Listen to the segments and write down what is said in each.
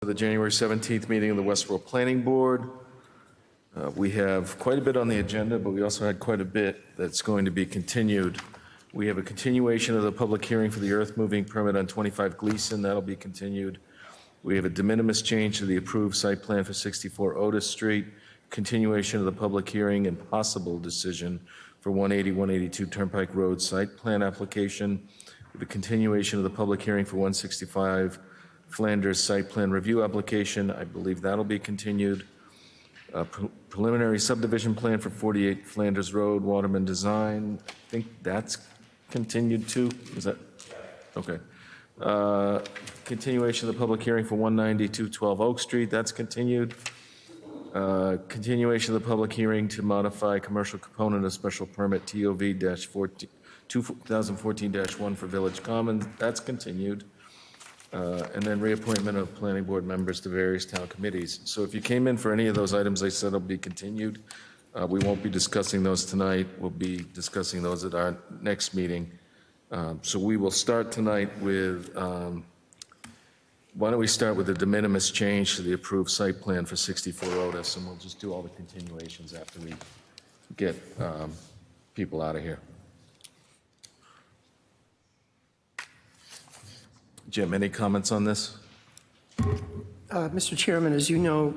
the January 17th meeting of the Westborough Planning Board. We have quite a bit on the agenda, but we also had quite a bit that's going to be continued. We have a continuation of the public hearing for the earth moving permit on 25 Gleason. That'll be continued. We have a de minimis change to the approved site plan for 64 Otis Street, continuation of the public hearing and possible decision for 180, 182 Turnpike Road site plan application. The continuation of the public hearing for 165 Flanders site plan review application. I believe that'll be continued. Preliminary subdivision plan for 48 Flanders Road, Waterman Design. I think that's continued too. Is that? Okay. Continuation of the public hearing for 190, 212 Oak Street. That's continued. Continuation of the public hearing to modify commercial component of special permit TOV-2014-1 for Village Commons. That's continued. And then reappointment of planning board members to various town committees. So if you came in for any of those items I said will be continued. We won't be discussing those tonight. We'll be discussing those at our next meeting. So we will start tonight with, why don't we start with the de minimis change to the approved site plan for 64 Otis, and we'll just do all the continuations after we get people out of here. Jim, any comments on this? Mr. Chairman, as you know,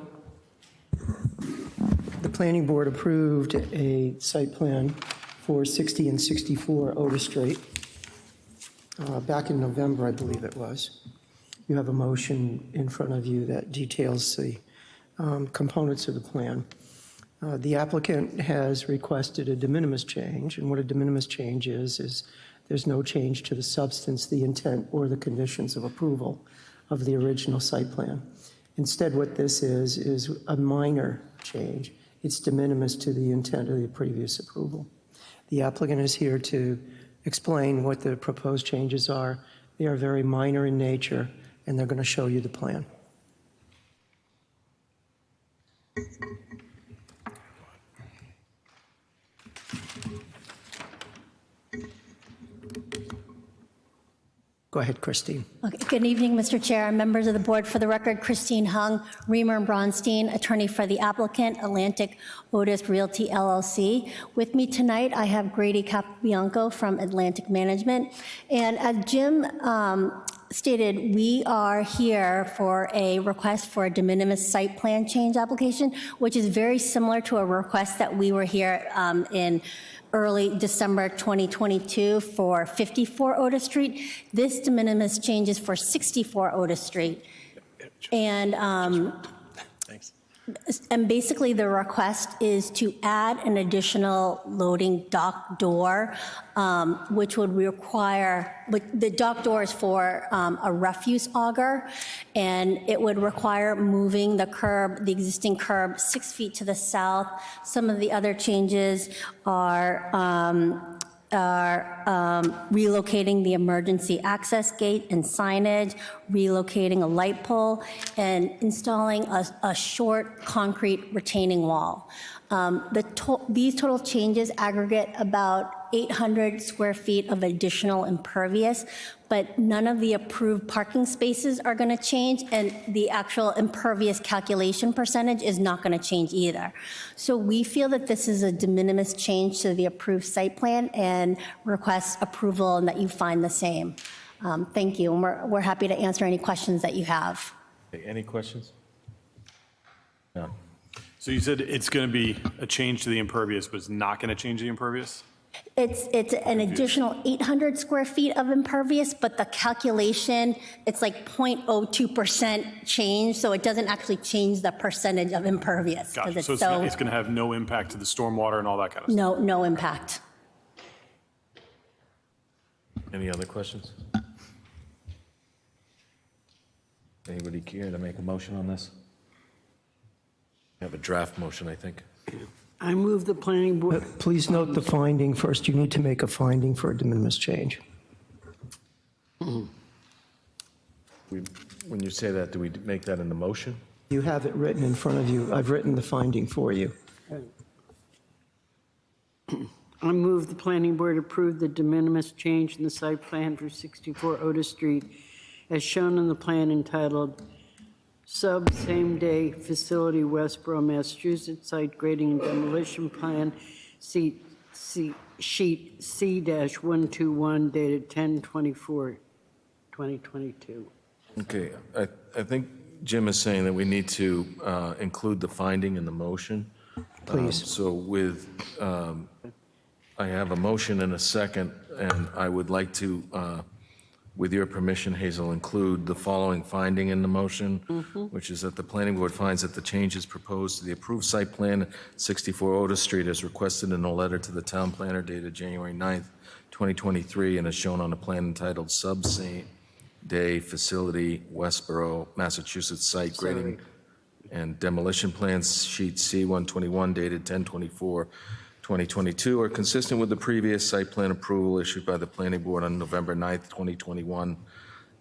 the planning board approved a site plan for 60 and 64 Otis Street back in November, I believe it was. You have a motion in front of you that details the components of the plan. The applicant has requested a de minimis change, and what a de minimis change is there's no change to the substance, the intent, or the conditions of approval of the original site plan. Instead, what this is a minor change. It's de minimis to the intent of the previous approval. The applicant is here to explain what the proposed changes are. They are very minor in nature, and they're going to show you the plan. Go ahead, Christine. Okay. Good evening, Mr. Chair, members of the board. For the record, Christine Hung, Reamer and Bronstein, attorney for the applicant, Atlantic Otis Realty LLC. With me tonight, I have Grady Capobianco from Atlantic Management. And as Jim stated, we are here for a request for a de minimis site plan change application, which is very similar to a request that we were here in early December 2022 for 54 Otis Street. This de minimis change is for 64 Otis Street. And Thanks. And basically the request is to add an additional loading dock door, which would require, the dock door is for a refuse auger, and it would require moving the curb, the existing curb 6 feet to the south. Some of the other changes are relocating the emergency access gate and signage, relocating a light pole, and installing a short concrete retaining wall. These total changes aggregate about 800 square feet of additional impervious, but none of the approved parking spaces are going to change, and the actual impervious calculation percentage is not going to change either. So we feel that this is a de minimis change to the approved site plan and request approval and that you find the same. Thank you, and we're happy to answer any questions that you have. Any questions? No. So you said it's going to be a change to the impervious, but it's not going to change the impervious? It's an additional 800 square feet of impervious, but the calculation, it's like 0.02% change, so it doesn't actually change the percentage of impervious. Gotcha. So it's going to have no impact to the stormwater and all that kind of stuff? No impact. Any other questions? Anybody care to make a motion on this? We have a draft motion, I think. I move the planning board. Please note the finding first. You need to make a finding for a de minimis change. When you say that, do we make that in the motion? You have it written in front of you. I've written the finding for you. I move the planning board approve the de minimis change in the site plan for 64 Otis Street as shown in the plan entitled same-day facility, Westborough, Massachusetts, site grading and demolition plan, sheet C-121 dated 10/24/2022. Okay, I think Jim is saying that we need to include the finding in the motion. Please. So with, I have a motion and a second, and I would like to, with your permission, Hazel, include the following finding in the motion, which is that the planning board finds that the changes proposed to the approved site plan, 64 Otis Street, as requested in a letter to the town planner dated January 9th, 2023, and is shown on a plan entitled Sub-Day Facility, Westborough, Massachusetts, site grading and demolition plans, sheet C-121 dated 10/24/2022, are consistent with the previous site plan approval issued by the planning board on November 9th, 2021,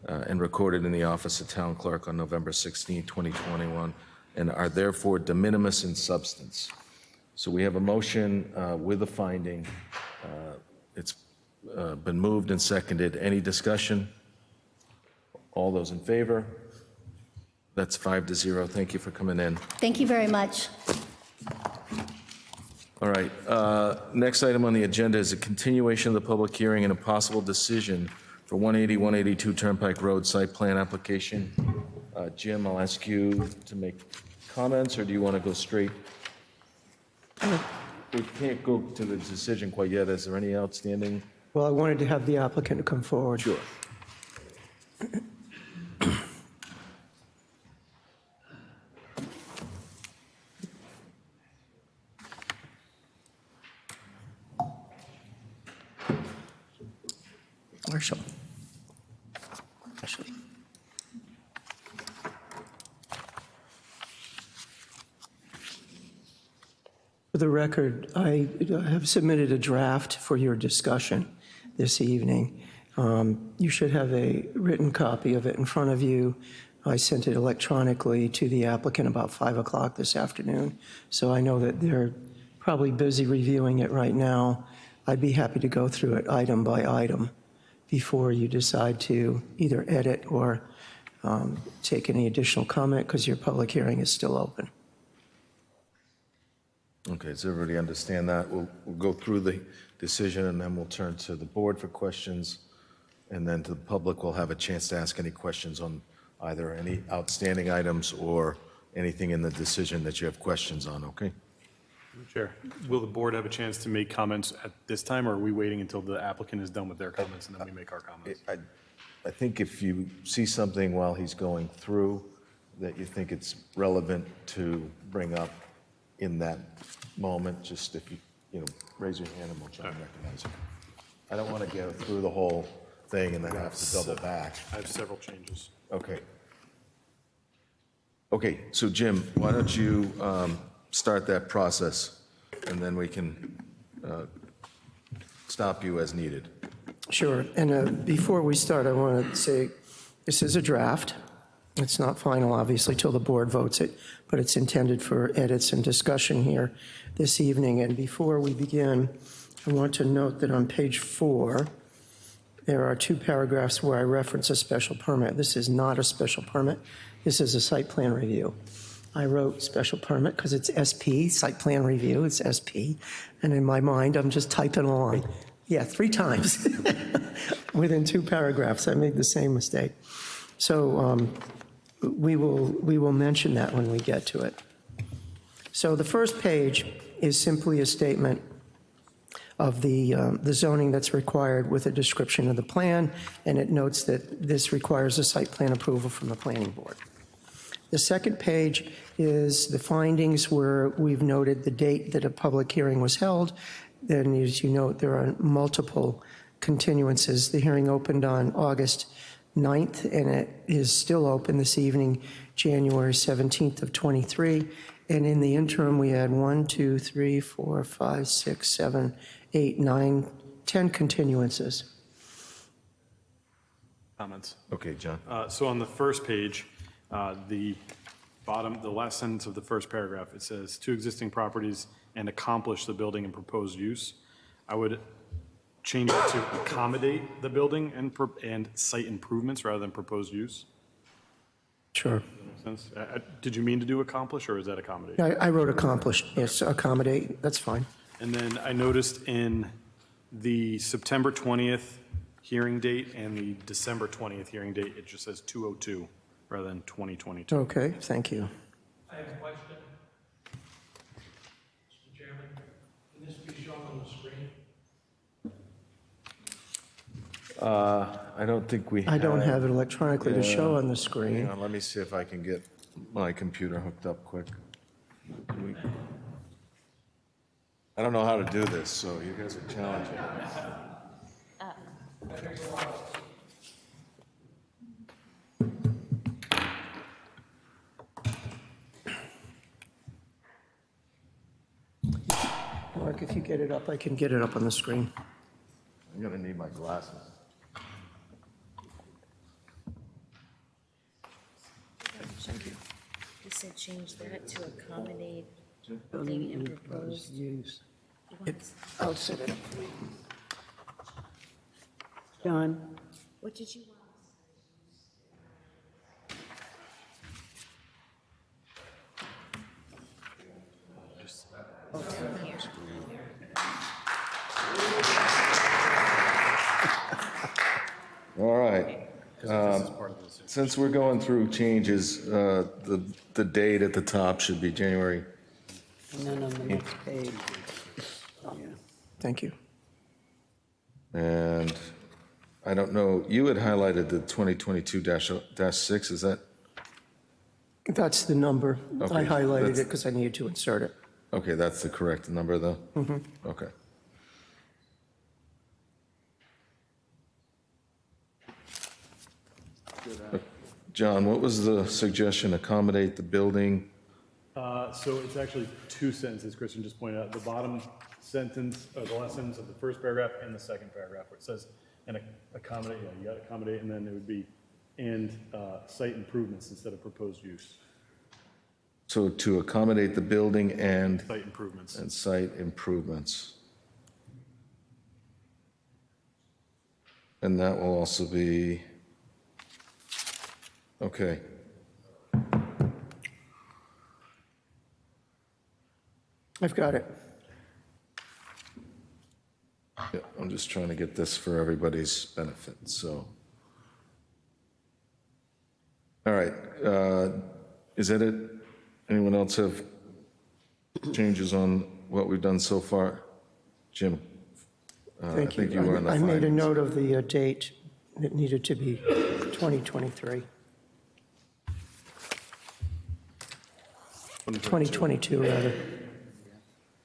and recorded in the office of town clerk on November 16th, 2021, and are therefore de minimis in substance. So we have a motion with a finding. It's been moved and seconded. Any discussion? All those in favor? That's 5-0. Thank you for coming in. Thank you very much. All right, next item on the agenda is a continuation of the public hearing and a possible decision for 180, 182 Turnpike Road site plan application. Jim, I'll ask you to make comments, or do you want to go straight? We can't go to the decision quite yet. Is there any outstanding? Well, I wanted to have the applicant come forward. Sure. Marshall. Ashley. For the record, I have submitted a draft for your discussion this evening. You should have a written copy of it in front of you. I sent it electronically to the applicant about 5 o'clock this afternoon, so I know that they're probably busy reviewing it right now. I'd be happy to go through it item by item before you decide to either edit or take any additional comment, because your public hearing is still open. Okay, does everybody understand that? We'll go through the decision, and then we'll turn to the board for questions, and then to the public, we'll have a chance to ask any questions on either any outstanding items or anything in the decision that you have questions on, okay? Chair, will the board have a chance to make comments at this time, or are we waiting until the applicant is done with their comments and then we make our comments? I think if you see something while he's going through that you think it's relevant to bring up in that moment, just if you raise your hand and we'll try and recognize you. I don't want to get through the whole thing and then have to double back. I have several changes. Okay. Okay, so Jim, why don't you start that process, and then we can stop you as needed. Sure, and before we start, I want to say this is a draft. It's not final, obviously, till the board votes it, but it's intended for edits and discussion here this evening. And before we begin, I want to note that on page 4, there are 2 paragraphs where I reference a special permit. This is not a special permit. This is a site plan review. I wrote special permit because it's SP, site plan review, it's SP. And in my mind, I'm just typing along. Yeah, 3 times within 2 paragraphs. I made the same mistake. So we will mention that when we get to it. So the first page is simply a statement of the zoning that's required with a description of the plan, and it notes that this requires a site plan approval from the planning board. The second page is the findings where we've noted the date that a public hearing was held. Then, as you note, there are multiple continuances. The hearing opened on August 9th, and it is still open this evening, January 17th of 23. And in the interim, we had 1, 2, 3, 4, 5, 6, 7, 8, 9, 10 continuances. Comments. Okay, John. So on the first page, the last sentence of the first paragraph, it says, 2 existing properties and accomplish the building and proposed use. I would change it to accommodate the building and site improvements rather than proposed use. Sure. sense. Did you mean to do accomplish, or is that accommodate? I wrote accomplished, yes, accommodate, that's fine. And then I noticed in the September 20th hearing date and the December 20th hearing date, it just says 202 rather than 2022. Okay, thank you. I have a question. Mr. Chairman, can this be shown on the screen? I don't think we have. I don't have it electronically to show on the Hang screen. on, let me see if I can get my computer hooked up quick. I don't know how to do this, so you guys are challenging. Mark, if you get it up, I can get it up on the screen. I'm gonna need my glasses. Thank you. He said change that to accommodate building and proposed. Use. I'll set it up. John, What did you want? Oh, down here. All right. Since we're going through changes, the date at the top should be January. and then on the next page. Yeah. Thank you. And I don't know, you had highlighted the 2022-6, is that? That's the number. I Okay, highlighted that's- it because I needed to insert it. Okay, that's the correct number, though? Okay. John, what was the suggestion? Accommodate the building? So it's actually two sentences, Kristen just pointed out. The bottom sentence, or the last sentence of the first paragraph and the second paragraph, where it says, and accommodate, yeah, you got accommodate, and then it would be, and site improvements instead of proposed use. So to accommodate the building and Site improvements. site improvements. And that will also be, okay. I've got it. Yeah, I'm just trying to get this for everybody's benefit, so. All right, is that it? Anyone else have changes on what we've done so far? Jim? Thank I think you were on the I made a findings. note of the date. It needed to be 2023. 2022, rather.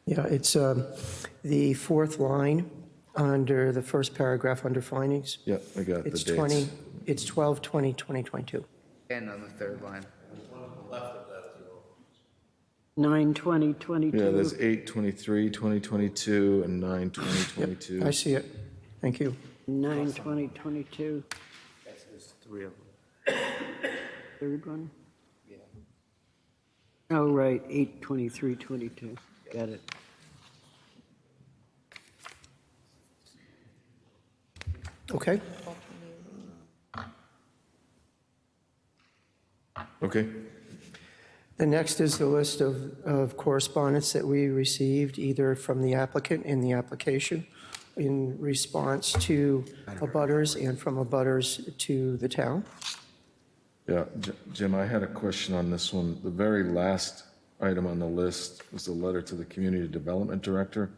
Yeah, it's the fourth line under the first paragraph under findings. Yeah, I got the It's dates. 20, it's 12/20/2022. And on the third line. 9/20/22. Yeah, there's 8/23/2022 and 9/20/22. I see it. Thank you. 9/20/22. There's three of them. Third one? Yeah. Oh, right, 8/23/22. Got it. Okay. Okay, The next is the list of correspondence that we received, either from the applicant in the application in response to abutters and from abutters to the town. yeah, Jim, I had a question on this one. The very last item on the list was the letter to the Community Development Director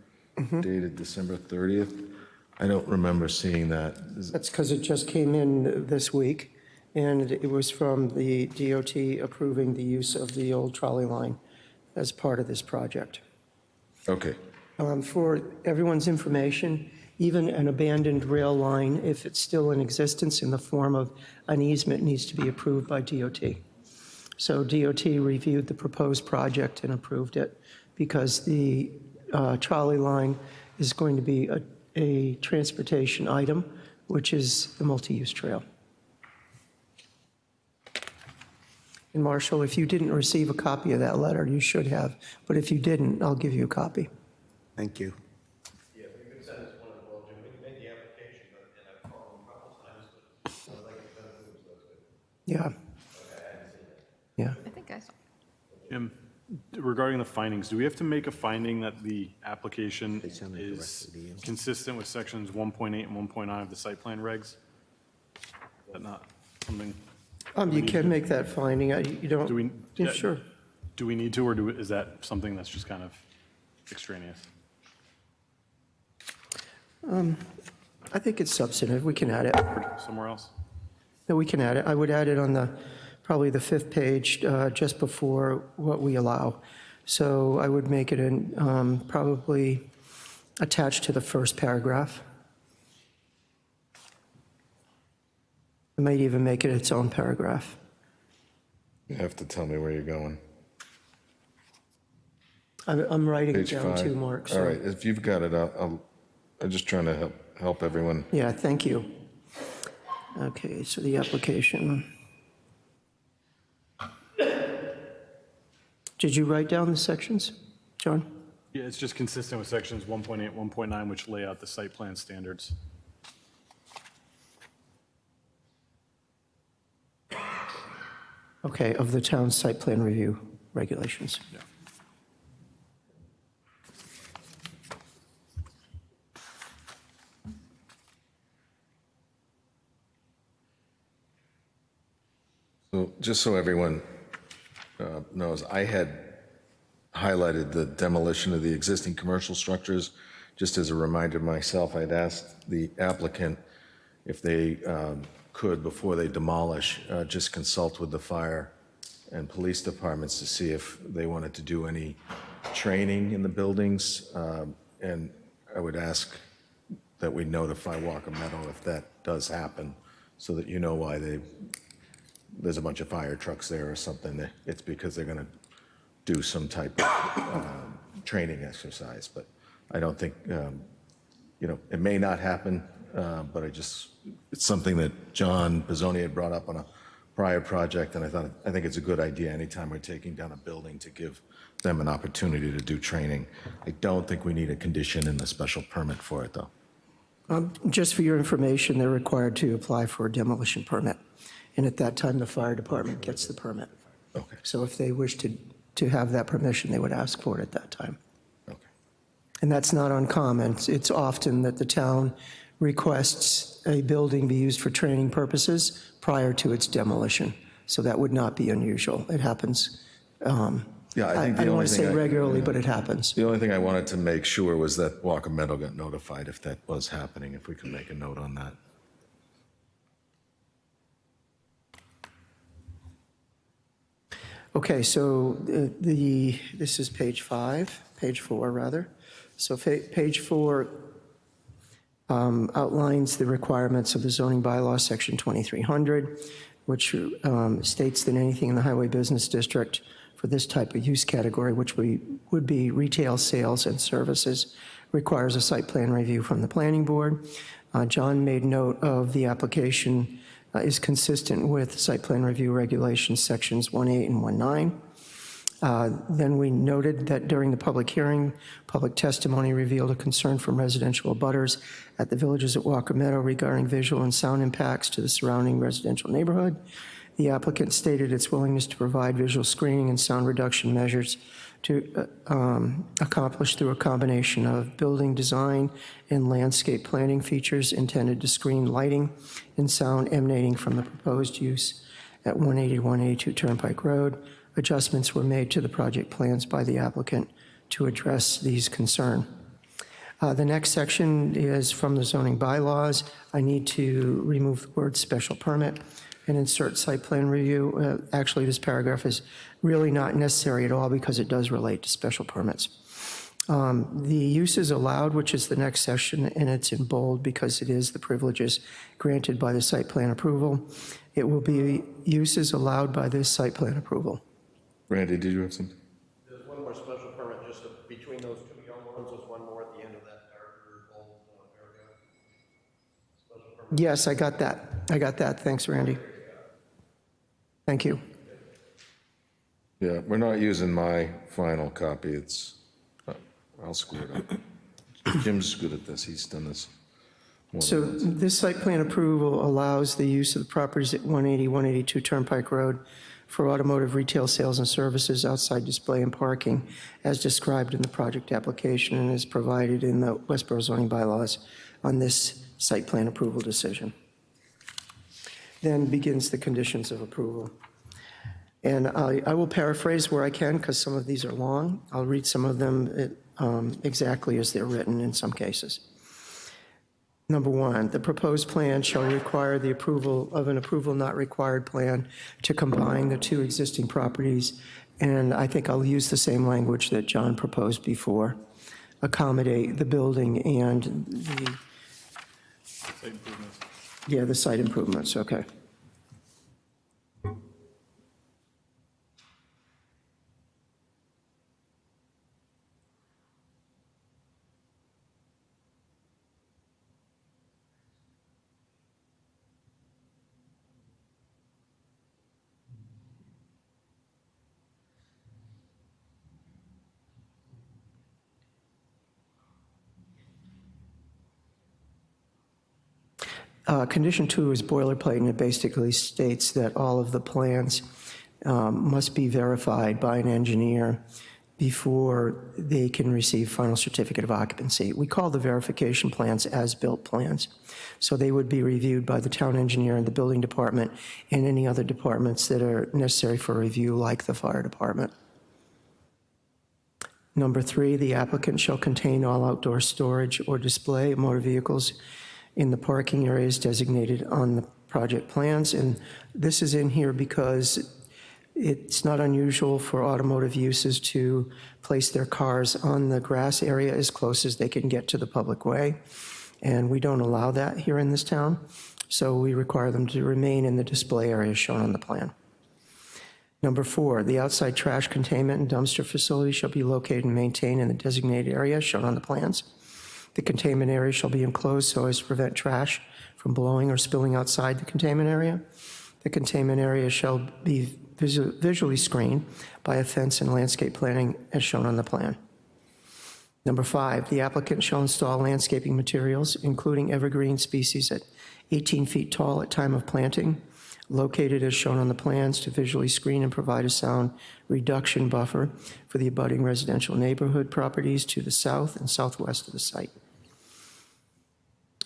dated December 30th. I don't remember seeing that. That's because it just came in this week, and it was from the DOT approving the use of the old trolley line as part of this project. Okay, For everyone's information, even an abandoned rail line, if it's still in existence in the form of an easement, needs to be approved by DOT. So DOT reviewed the proposed project and approved it because the trolley line is going to be a transportation item, which is the multi-use trail. And Marshall, if you didn't receive a copy of that letter, you should have, but if you didn't, I'll give you a copy. Thank you. Yeah, if you could send us one as well, Jim. We can make the application, and I've called them a couple times, but I'd like to send it to us. Yeah. Yeah. Regarding the findings, do we have to make a finding that the application is consistent with sections 1.8 and 1.9 of the site plan regs? Is that not something? You can make that finding. You don't. Do we? Yeah, sure. Do we need to, or is that something that's just kind of extraneous? I think it's substantive. We can add it. Somewhere else? No, we can add it. I would add it on probably the 5th page, just before what we allow. So I would make it probably attached to the first paragraph. I might even make it its own paragraph. You have to tell me where you're going. I'm writing it Page down 5. too, Mark. so- All right, if you've got it, I'm just trying to help everyone. Yeah, thank you. Okay, so the application. Did you write down the sections, John? Yeah, it's just consistent with sections 1.8, 1.9, which lay out the site plan standards. Okay, of the town's site plan review regulations. Yeah. So just so everyone knows, I had highlighted the demolition of the existing commercial structures. Just as a reminder myself, I'd asked the applicant if they could, before they demolish, just consult with the fire and police departments to see if they wanted to do any training in the buildings. And I would ask that we notify Walker Meadow if that does happen, so that you know why there's a bunch of fire trucks there or something. It's because they're going to do some type of training exercise. But I don't think, it may not happen, but it's something that John Pizzoni had brought up on a prior project, and I think it's a good idea anytime we're taking down a building to give them an opportunity to do training. I don't think we need a condition in the special permit for it, though. Just for your information, they're required to apply for a demolition permit. And at that time, the fire department gets the permit. Okay, So if they wish to have that permission, they would ask for it at that time. okay. And that's not uncommon. It's often that the town requests a building be used for training purposes prior to its demolition. So that would not be unusual. It happens. Yeah, I think the don't only want to thing say regularly, but it happens. The only thing I wanted to make sure was that Walker Meadow got notified if that was happening, if we could make a note on that. Okay, so this is page 4 rather. So page 4 outlines the requirements of the zoning bylaw, section 2300, which states that anything in the highway business district for this type of use category, which would be retail sales and services, requires a site plan review from the planning board. John made note of the application is consistent with site plan review regulations, sections 1.8 and 1.9. Then we noted that during the public hearing, public testimony revealed a concern from residential abutters at the villages at Walker Meadow regarding visual and sound impacts to the surrounding residential neighborhood. The applicant stated its willingness to provide visual screening and sound reduction measures to accomplish through a combination of building design and landscape planning features intended to screen lighting and sound emanating from the proposed use at 18182 Turnpike Road. Adjustments were made to the project plans by the applicant to address these concerns. The next section is from the zoning bylaws. I need to remove the word special permit and insert site plan review. Actually, this paragraph is really not necessary at all because it does relate to special permits. The uses allowed, which is the next section, and it's in bold because it is the privileges granted by the site plan approval. It will be uses allowed by this site plan approval. Randy, did you have something? There's one more special permit, just between those two young ones, there's one more at the end of that darker bold paragraph. Special permit. Yes, I got that. Thanks, Randy. Thank you. Yeah, we're not using my final copy. I'll screw it up. Jim's good at this. He's done this more So than once. this site plan approval allows the use of the properties at 180, 182 Turnpike Road for automotive retail sales and services outside display and parking as described in the project application and is provided in the Westborough zoning bylaws on this site plan approval decision. Then begins the conditions of approval. And I will paraphrase where I can because some of these are long. I'll read some of them exactly as they're written in some cases. Number one, the proposed plan shall require the approval of an approval not required plan to combine the two existing properties. And I think I'll use the same language that John proposed before. Accommodate the building and the, Site improvements. yeah, the site improvements, okay. Condition 2 is boilerplate, and it basically states that all of the plans must be verified by an engineer before they can receive final certificate of occupancy. We call the verification plans as-built plans. So they would be reviewed by the town engineer and the building department and any other departments that are necessary for review, like the fire department. Number 3, the applicant shall contain all outdoor storage or display of motor vehicles in the parking areas designated on the project plans. And this is in here because it's not unusual for automotive uses to place their cars on the grass area as close as they can get to the public way. And we don't allow that here in this town. So we require them to remain in the display area shown on the plan. Number 4, the outside trash containment and dumpster facility shall be located and maintained in the designated area shown on the plans. The containment area shall be enclosed so as to prevent trash from blowing or spilling outside the containment area. The containment area shall be visually screened by a fence and landscape planting as shown on the plan. Number 5, the applicant shall install landscaping materials, including evergreen species at 18 feet tall at time of planting, located as shown on the plans to visually screen and provide a sound reduction buffer for the abutting residential neighborhood properties to the south and southwest of the site.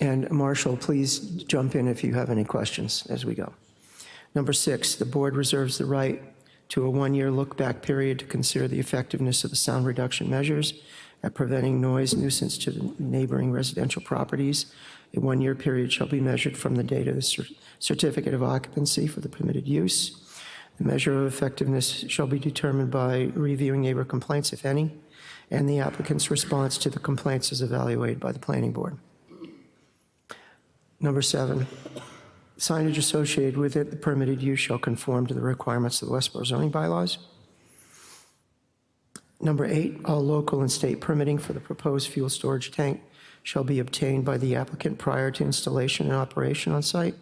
And Marshall, please jump in if you have any questions as we go. Number 6, the board reserves the right to a 1-year look-back period to consider the effectiveness of the sound reduction measures at preventing noise nuisance to the neighboring residential properties. A 1-year period shall be measured from the date of the certificate of occupancy for the permitted use. The measure of effectiveness shall be determined by reviewing neighbor complaints, if any, and the applicant's response to the complaints is evaluated by the planning board. Number 7, signage associated with it, the permitted use shall conform to the requirements of the Westborough zoning bylaws. Number 8, all local and state permitting for the proposed fuel storage tank shall be obtained by the applicant prior to installation and operation on site.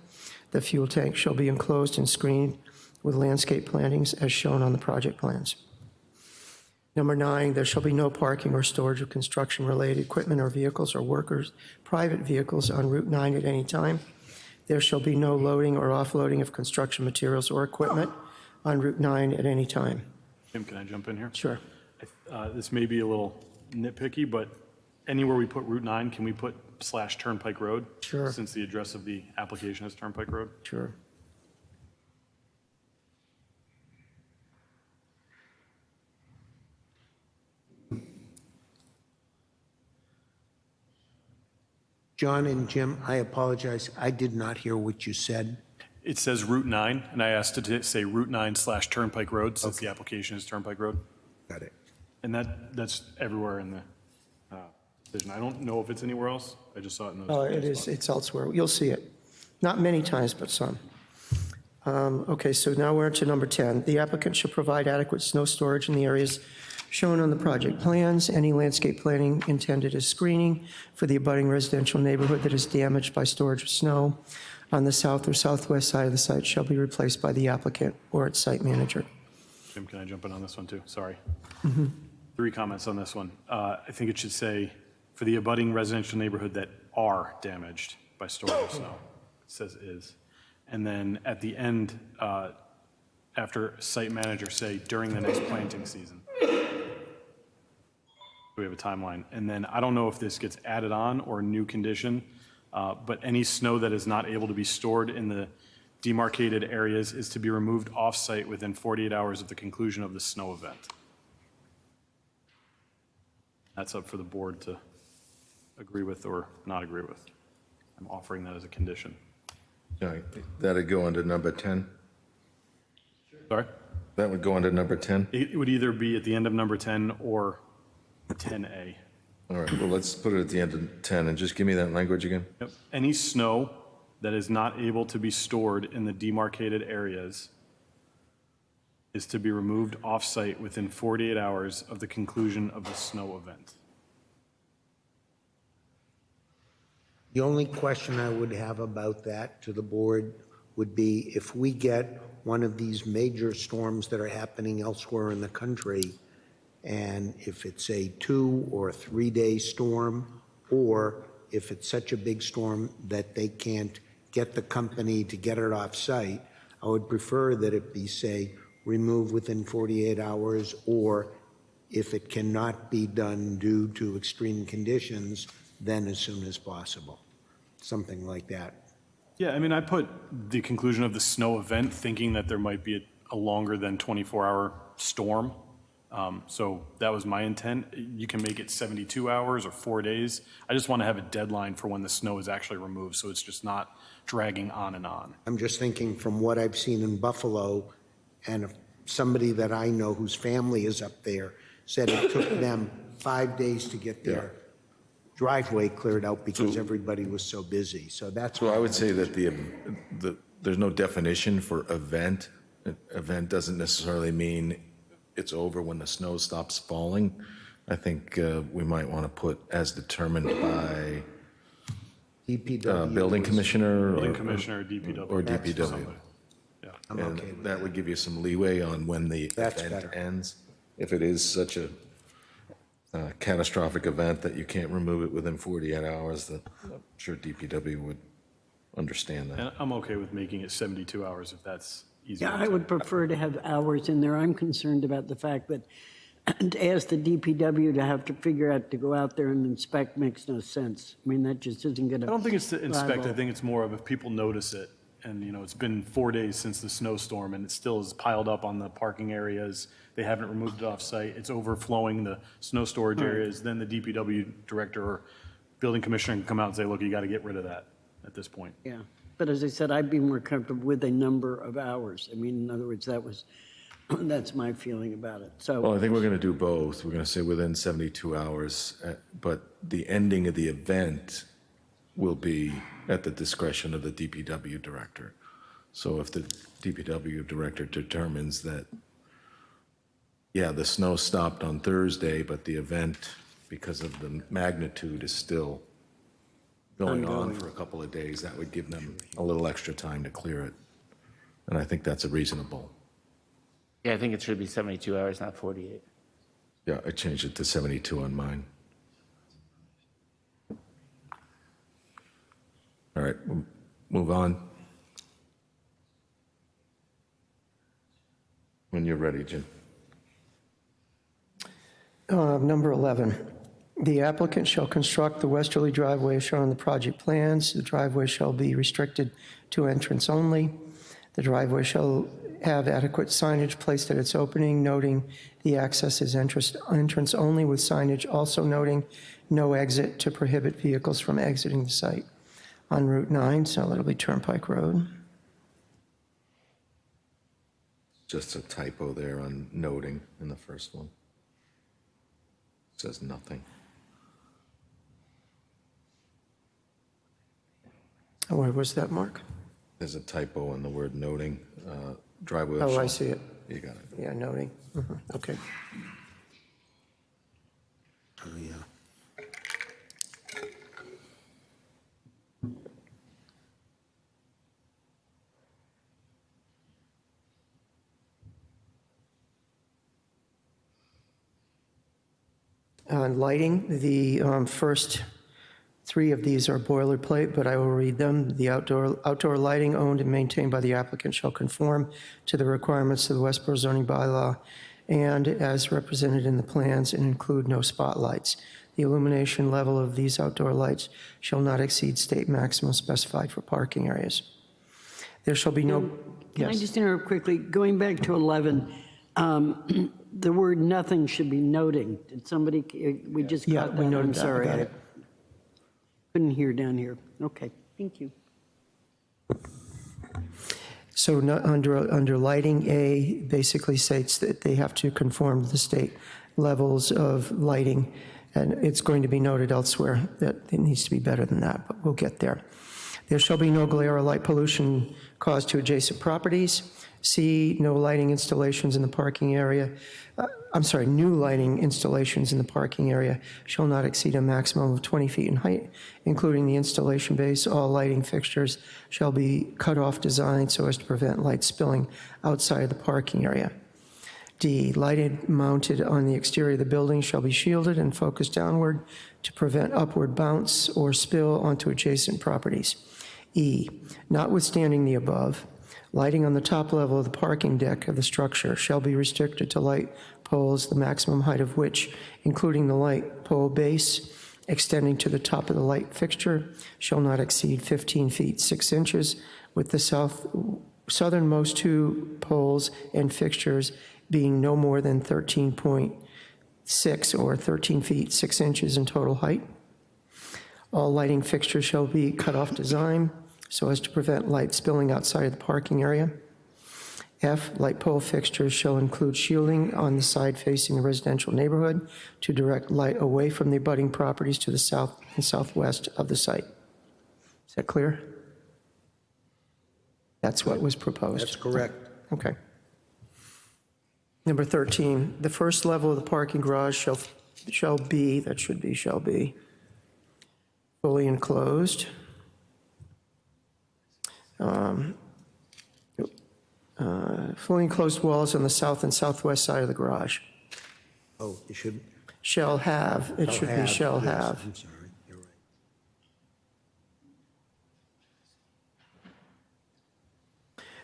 The fuel tank shall be enclosed and screened with landscape plantings as shown on the project plans. Number 9, there shall be no parking or storage of construction-related equipment or vehicles or workers' private vehicles on Route 9 at any time. There shall be no loading or offloading of construction materials or equipment on Route 9 at any time. Tim, can I jump in here? Sure. This may be a little nitpicky, but anywhere we put Route 9, can we put / Turnpike Road? Sure. Since the address of the application is Turnpike Road? Sure. John and Jim, I apologize. I did not hear what you said. It says Route 9, and I asked it to say Route 9 / Turnpike Road, since the application is Turnpike Road. Got it. And that's everywhere in the decision. I don't know if it's anywhere else. I just saw it in those. Oh, it is, it's elsewhere. You'll see it. Not many times, but some. Okay, so now we're into number 10. The applicant shall provide adequate snow storage in the areas shown on the project plans. Any landscape planting intended as screening for the abutting residential neighborhood that is damaged by storage of snow on the south or southwest side of the site shall be replaced by the applicant or its site manager. Jim, can I jump in on this one too? Sorry. 3 comments on this one. I think it should say, for the abutting residential neighborhood that are damaged by storage of snow. It says is. And then at the end, after site manager say during the next planting season. We have a timeline. And then I don't know if this gets added on or a new condition, but any snow that is not able to be stored in the demarcated areas is to be removed off-site within 48 hours of the conclusion of the snow event. That's up for the board to agree with or not agree with. I'm offering that as a condition. Yeah, that'd go under number 10? Sorry? That would go under number 10? It would either be at the end of number 10 or 10A. All right, well, let's put it at the end of 10, and just give me that language again. Yep. Any snow that is not able to be stored in the demarcated areas is to be removed off-site within 48 hours of the conclusion of the snow event. The only question I would have about that to the board would be if we get one of these major storms that are happening elsewhere in the country, and if it's a 2 or 3 day storm, or if it's such a big storm that they can't get the company to get it off site, I would prefer that it be, say, removed within 48 hours, or if it cannot be done due to extreme conditions, then as soon as possible. Something like that. Yeah, I mean, I put the conclusion of the snow event thinking that there might be a longer than 24-hour storm. So that was my intent. You can make it 72 hours or 4 days. I just want to have a deadline for when the snow is actually removed, so it's just not dragging on and on. I'm just thinking from what I've seen in Buffalo, and if somebody that I know whose family is up there said it took them 5 days to get their driveway cleared out because everybody was so busy. So that's So I would say that there's no definition for event. Event doesn't necessarily mean it's over when the snow stops falling. I think we might want to put as determined by DPW. building commissioner Building commissioner, DPW. or DPW. Somebody. Yeah. I'm And okay with that would give you some leeway on when the That's event better. ends. If it is such a catastrophic event that you can't remove it within 48 hours, then I'm sure DPW would understand that. And I'm okay with making it 72 hours if that's easier. Yeah, I would prefer to have hours in there. I'm concerned about the fact that to ask the DPW to have to figure out to go out there and inspect makes no sense. I mean, that just isn't going to. I don't think it's to inspect. I think it's more of if people notice it. And, you know, it's been 4 days since the snowstorm and it still is piled up on the parking areas. They haven't removed it off site. It's overflowing the snow storage areas. Then the DPW director or building commissioner can come out and say, look, you got to get rid of that at this point. Yeah, but as I said, I'd be more comfortable with a number of hours. I mean, in other words, that's my feeling about it. Well, So, I think we're going to do both. We're going to say within 72 hours, but the ending of the event will be at the discretion of the DPW director. So if the DPW director determines that, yeah, the snow stopped on Thursday, but the event, because of the magnitude, is still going on for a couple of days, that would give them a little extra time to clear it. And I think that's a reasonable. Yeah, I think it should be 72 hours, not 48. Yeah, I changed it to 72 on mine. All right, we'll move on. When you're ready, Jim. Number 11, the applicant shall construct the westerly driveway as shown on the project plans. The driveway shall be restricted to entrance only. The driveway shall have adequate signage placed at its opening, noting the access is entrance only, with signage also noting no exit to prohibit vehicles from exiting the site on Route 9, so that'll be Turnpike Road. Just a typo there on noting in the first one. It says nothing. Oh, where was that, Mark? There's a typo in the word noting. Driveway. Oh, I shall- see it. You got it. Yeah, noting. Okay. Oh, yeah. Lighting, the first 3 of these are boilerplate, but I will read them. The outdoor lighting owned and maintained by the applicant shall conform to the requirements of the Westborough zoning bylaw and as represented in the plans and include no spotlights. The illumination level of these outdoor lights shall not exceed state maximum specified for parking areas. There shall be no, Can I yes. just interrupt quickly? Going back to 11, the word nothing should be noting. Did somebody, we just Yeah, got we that, noted I'm that, sorry. got I it. couldn't hear down here. Okay, thank you. So under lighting, A basically states that they have to conform to the state levels of lighting, and it's going to be noted elsewhere that it needs to be better than that, but we'll get there. There shall be no glare or light pollution caused to adjacent properties. C, no lighting installations in the parking area. New lighting installations in the parking area shall not exceed a maximum of 20 feet in height, including the installation base. All lighting fixtures shall be cut off design so as to prevent light spilling outside of the parking area. D, lighted mounted on the exterior of the building shall be shielded and focused downward to prevent upward bounce or spill onto adjacent properties. E, notwithstanding the above, lighting on the top level of the parking deck of the structure shall be restricted to light poles, the maximum height of which, including the light pole base extending to the top of the light fixture, shall not exceed 15 feet 6 inches, with the southernmost 2 poles and fixtures being no more than 13.6 or 13 feet 6 inches in total height. All lighting fixtures shall be cut off design so as to prevent light spilling outside of the parking area. F, light pole fixtures shall include shielding on the side facing the residential neighborhood to direct light away from the abutting properties to the south and southwest of the site. Is that clear? That's what was proposed. That's correct. Okay. Number 13, the first level of the parking garage shall be fully enclosed. Fully enclosed walls on the south and southwest side of the garage. Oh, it should. Shall have, it should be shall yes, have. I'm sorry, you're right.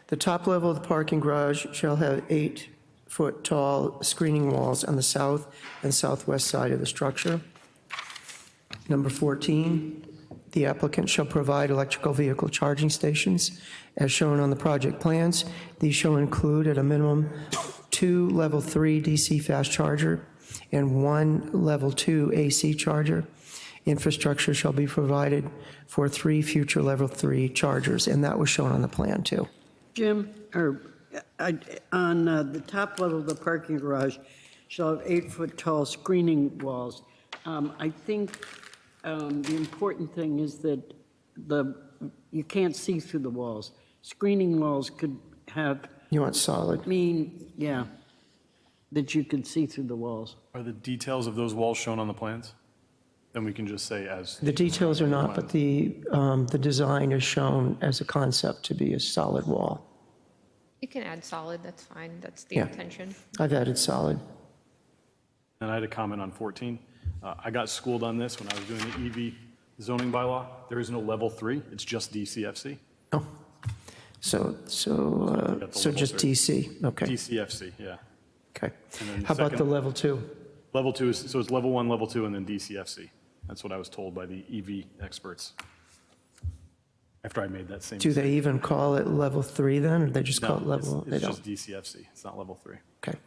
The top level of the parking garage shall have 8-foot tall screening walls on the south and southwest side of the structure. Number 14, the applicant shall provide electrical vehicle charging stations as shown on the project plans. These shall include at a minimum 2 level 3 DC fast charger and 1 level 2 AC charger. Infrastructure shall be provided for 3 future level 3 chargers, and that was shown on the plan too. Jim, on the top level of the parking garage shall have 8-foot tall screening walls. I think the important thing is that you can't see through the walls. Screening walls could have, You want solid? that you could see through the walls. Are the details of those walls shown on the plans? Then we can just say as, The details are not, but the design is shown as a concept to be a solid wall. You can add solid, that's fine, that's the Yeah. intention. I've added solid. and I had a comment on 14. I got schooled on this when I was doing the EV zoning bylaw. There is no level 3, it's just DCFC. Oh, so just DC, okay, DCFC, yeah. okay. And then How about the second- level 2? Level 2 is, so it's level 1, level 2, and then DCFC. That's what I was told by the EV experts. After I made that same. Do they even call it level 3 then, or they just call it No, level? They it's don't. just DCFC, it's not level 3. Okay.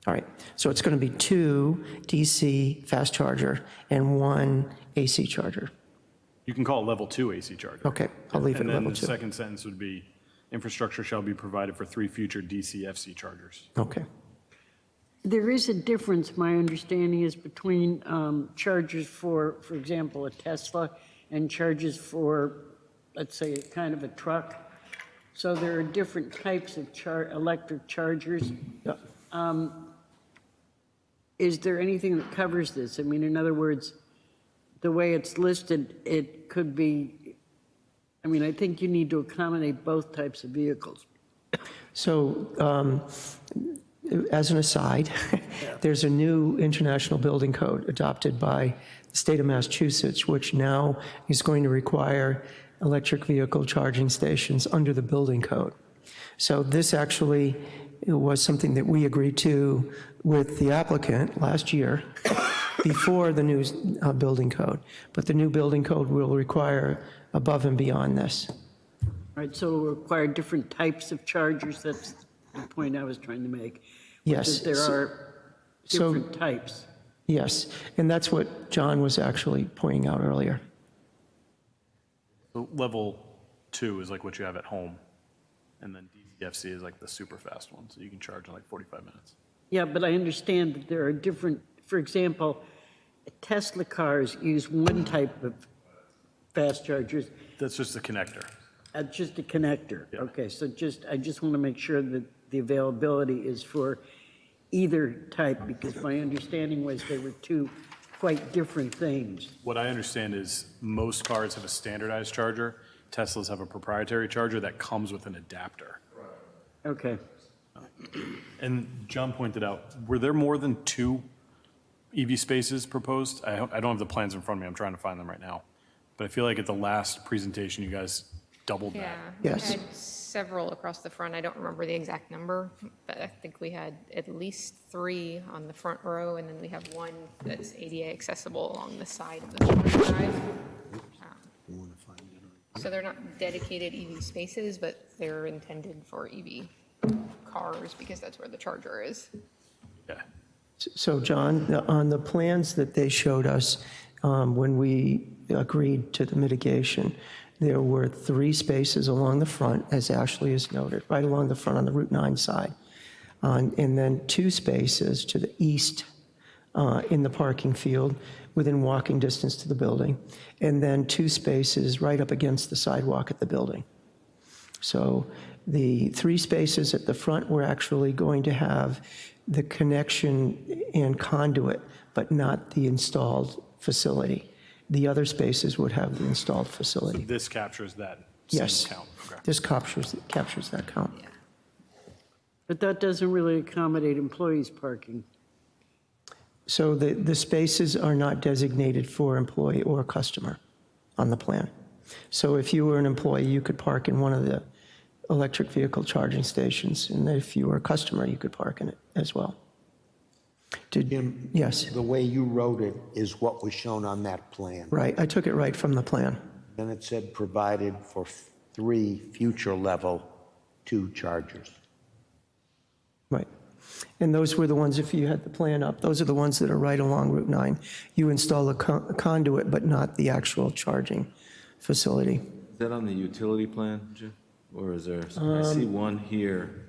All right. So it's going to be 2 DC fast charger and 1 AC charger. You can call it level 2 AC charger. Okay, I'll leave it And then level the 2. second sentence would be, infrastructure shall be provided for 3 future DCFC chargers. Okay. There is a difference, my understanding is, between chargers for example, a Tesla, and chargers for, let's say, kind of a truck. So there are different types of electric chargers. Yeah. Is there anything that covers this? I mean, in other words, the way it's listed, it could be, I mean, I think you need to accommodate both types of vehicles. So as an aside, there's a new international building code adopted by the state of Massachusetts, which now is going to require electric vehicle charging stations under the building code. So this actually was something that we agreed to with the applicant last year before the new building code. But the new building code will require above and beyond this. All right, so it'll require different types of chargers, that's the point I was trying to make. Yes. That there are different types. Yes, and that's what John was actually pointing out earlier. So level 2 is like what you have at home, and then DCFC is like the super fast one, so you can charge in like 45 minutes. Yeah, but I understand that there are different, for example, Tesla cars use one type of fast chargers, That's just the connector. just a connector. Yeah. Okay, so I just want to make sure that the availability is for either type, because my understanding was they were two quite different things. What I understand is most cars have a standardized charger. Teslas have a proprietary charger that comes with an adapter. Okay. And John pointed out, were there more than 2 EV spaces proposed? I don't have the plans in front of me. I'm trying to find them right now. But I feel like at the last presentation, you guys doubled that. Yeah. Yes. We had several across the front. I don't remember the exact number, but I think we had at least 3 on the front row, and then we have one that's ADA accessible along the side of the drive. So they're not dedicated EV spaces, but they're intended for EV cars because that's where the charger is. Yeah. So John, on the plans that they showed us when we agreed to the mitigation, there were 3 spaces along the front, as Ashley has noted, right along the front on the Route 9 side, and then 2 spaces to the east in the parking field within walking distance to the building, and then 2 spaces right up against the sidewalk at the building. So the 3 spaces at the front were actually going to have the connection and conduit, but not the installed facility. The other spaces would have the installed facility. This captures that Yes. same count. Okay. This captures that count. But that doesn't really accommodate employees parking. So the spaces are not designated for employee or customer on the plan. So if you were an employee, you could park in one of the electric vehicle charging stations, and if you were a customer, you could park in it as well. Jim, Yes, the way you wrote it is what was shown on that plan. right. I took it right from the plan. Then it said provided for 3 future level 2 chargers. Right. And those were the ones, if you had the plan up, those are the ones that are right along Route 9. You install a conduit, but not the actual charging facility. Is that on the utility plan, Jim? Or is there, I see one here,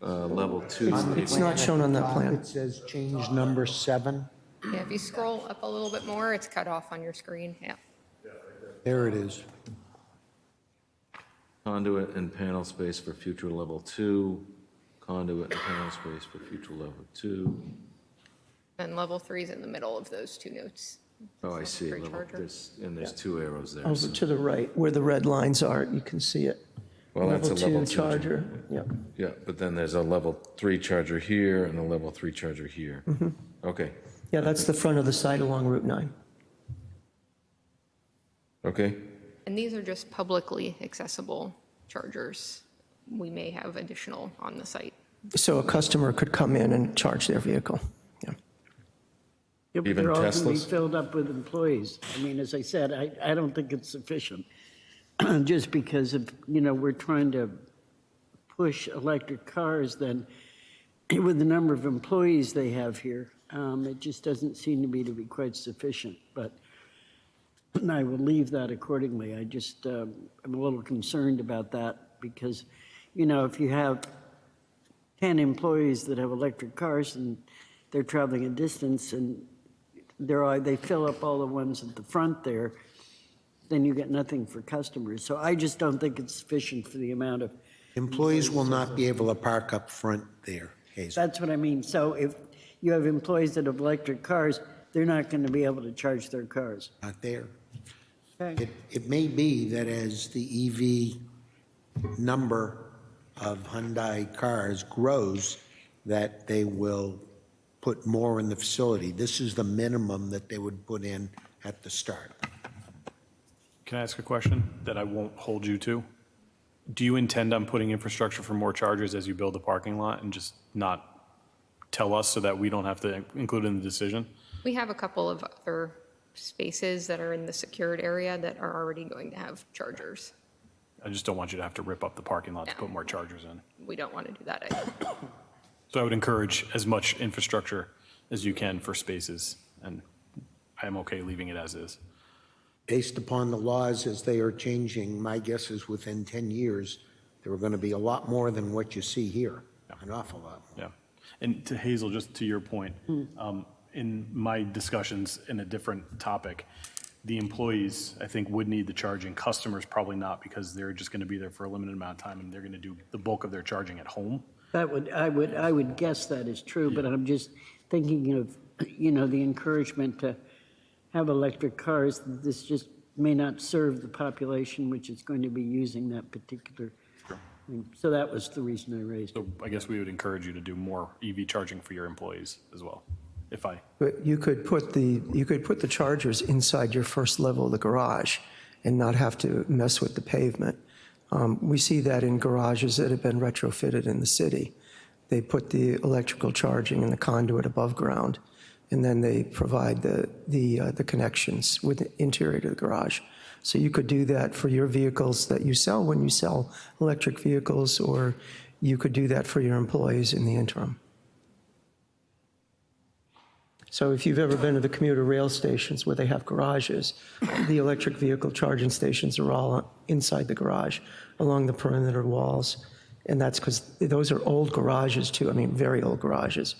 level 2. It's not shown on that plan. It says change number 7. Yeah, if you scroll up a little bit more, it's cut off on your screen. Yeah. There it is. Conduit and panel space for future level 2. Conduit and panel space for future level 2. And level 3 is in the middle of those 2 notes. Oh, I see. Free Level, charger. there's 2 arrows there. Over to the right, where the red lines are, you can see it. Well, that's a level 2 charger. Yep. Yeah, but then there's a level 3 charger here and a level 3 charger here. Okay, Yeah, that's the front of the site along Route 9. okay. And these are just publicly accessible chargers. We may have additional on the site. So a customer could come in and charge their vehicle. Yeah. Yeah, but Even they're all going to be Teslas? filled up with employees. I mean, as I said, I don't think it's sufficient, just because of, we're trying to push electric cars, then with the number of employees they have here, it just doesn't seem to me to be quite sufficient, but I will leave that accordingly. I just, I'm a little concerned about that, because, if you have 10 employees that have electric cars and they're traveling a distance and they fill up all the ones at the front there, then you get nothing for customers. So I just don't think it's sufficient for the amount of, Employees will not be able to park up front there, Hazel. that's what I mean. So if you have employees that have electric cars, they're not going to be able to charge their cars. Not there. Okay. It may be that as the EV number of Hyundai cars grows, that they will put more in the facility. This is the minimum that they would put in at the start. Can I ask a question that I won't hold you to? Do you intend on putting infrastructure for more chargers as you build the parking lot and just not tell us so that we don't have to include it in the decision? We have a couple of other spaces that are in the secured area that are already going to have chargers. I just don't want you to have to rip up the parking lot to put more chargers in. We don't want to do that either. So I would encourage as much infrastructure as you can for spaces, and I'm okay leaving it as is. Based upon the laws as they are changing, my guess is within 10 years, there are going to be a lot more than what you see here, an awful lot. Yeah. And to Hazel, just to your point, in my discussions in a different topic, the employees, I think, would need the charging. Customers probably not, because they're just going to be there for a limited amount of time and they're going to do the bulk of their charging at home. I would guess that is true, but I'm just thinking of, the encouragement to have electric cars. This just may not serve the population which is going to be using that particular thing. So that was the reason I raised it. So I guess we would encourage you to do more EV charging for your employees as well, if I. But you could put the chargers inside your first level of the garage and not have to mess with the pavement. We see that in garages that have been retrofitted in the city. They put the electrical charging in the conduit above ground, and then they provide the connections with the interior to the garage. So you could do that for your vehicles that you sell when you sell electric vehicles, or you could do that for your employees in the interim. So if you've ever been to the commuter rail stations where they have garages, the electric vehicle charging stations are all inside the garage along the perimeter walls. And that's because those are old garages too, very old garages.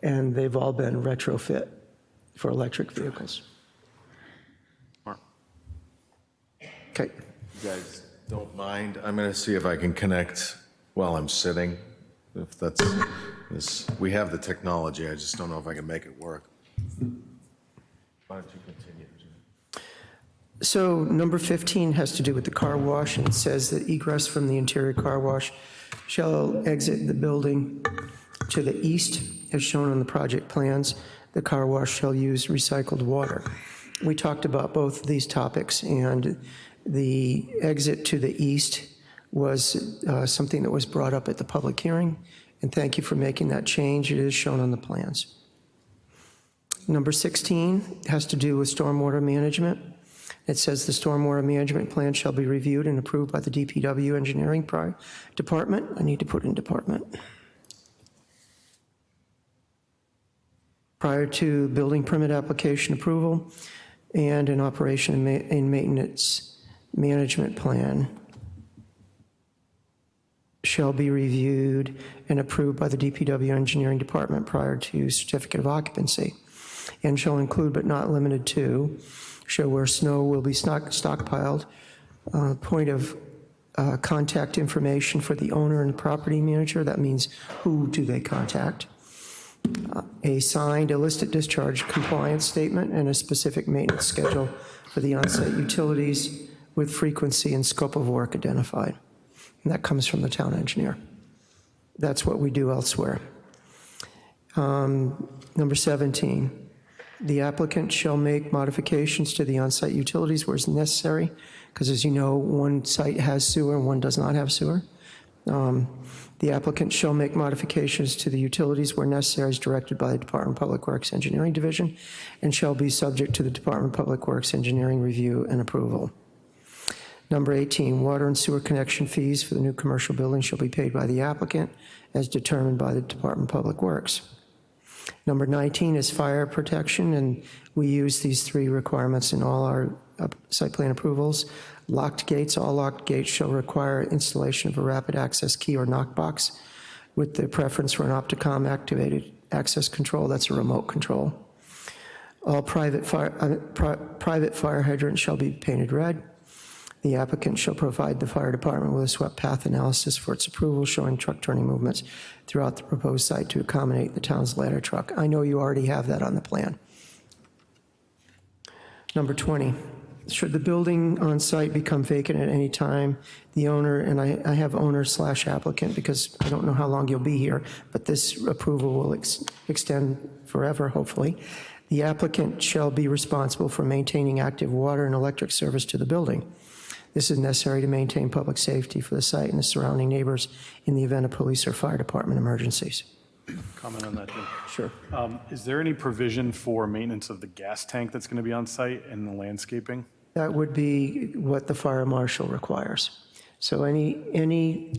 And they've all been retrofit for electric vehicles. Okay. You guys don't mind, I'm going to see if I can connect while I'm sitting. If that's, we have the technology, I just don't know if I can make it work. Why don't you continue, Jim? So number 15 has to do with the car wash, and it says that egress from the interior car wash shall exit the building to the east, as shown on the project plans. The car wash shall use recycled water. We talked about both of these topics, and the exit to the east was something that was brought up at the public hearing, and thank you for making that change. It is shown on the plans. Number 16 has to do with stormwater management. It says the stormwater management plan shall be reviewed and approved by the DPW engineering department. I need to put in department. Prior to building permit application approval and an operation and maintenance management plan shall be reviewed and approved by the DPW engineering department prior to certificate of occupancy, and shall include but not limited to show where snow will be stockpiled, point of contact information for the owner and property manager. That means who do they contact? A signed illicit discharge compliance statement and a specific maintenance schedule for the on-site utilities with frequency and scope of work identified. And that comes from the town engineer. That's what we do elsewhere. Number 17, the applicant shall make modifications to the on-site utilities where it's necessary, because as you know, one site has sewer and one does not have sewer. The applicant shall make modifications to the utilities where necessary as directed by the Department of Public Works Engineering Division, and shall be subject to the Department of Public Works Engineering review and approval. Number 18, water and sewer connection fees for the new commercial building shall be paid by the applicant as determined by the Department of Public Works. Number 19 is fire protection, and we use these three requirements in all our site plan approvals. Locked gates, all locked gates shall require installation of a rapid access key or knockbox with the preference for an Opticom activated access control. That's a remote control. All private fire hydrants shall be painted red. The applicant shall provide the fire department with a swept path analysis for its approval, showing truck turning movements throughout the proposed site to accommodate the town's ladder truck. I know you already have that on the plan. Number 20, Should the building on site become vacant at any time, the owner, and I have owner/applicant because I don't know how long you'll be here, but this approval will extend forever, hopefully. The applicant shall be responsible for maintaining active water and electric service to the building. This is necessary to maintain public safety for the site and the surrounding neighbors in the event of police or fire department emergencies. Comment on that, Jim. Sure. Is there any provision for maintenance of the gas tank that's going to be on site and the landscaping? That would be what the fire marshal requires. So any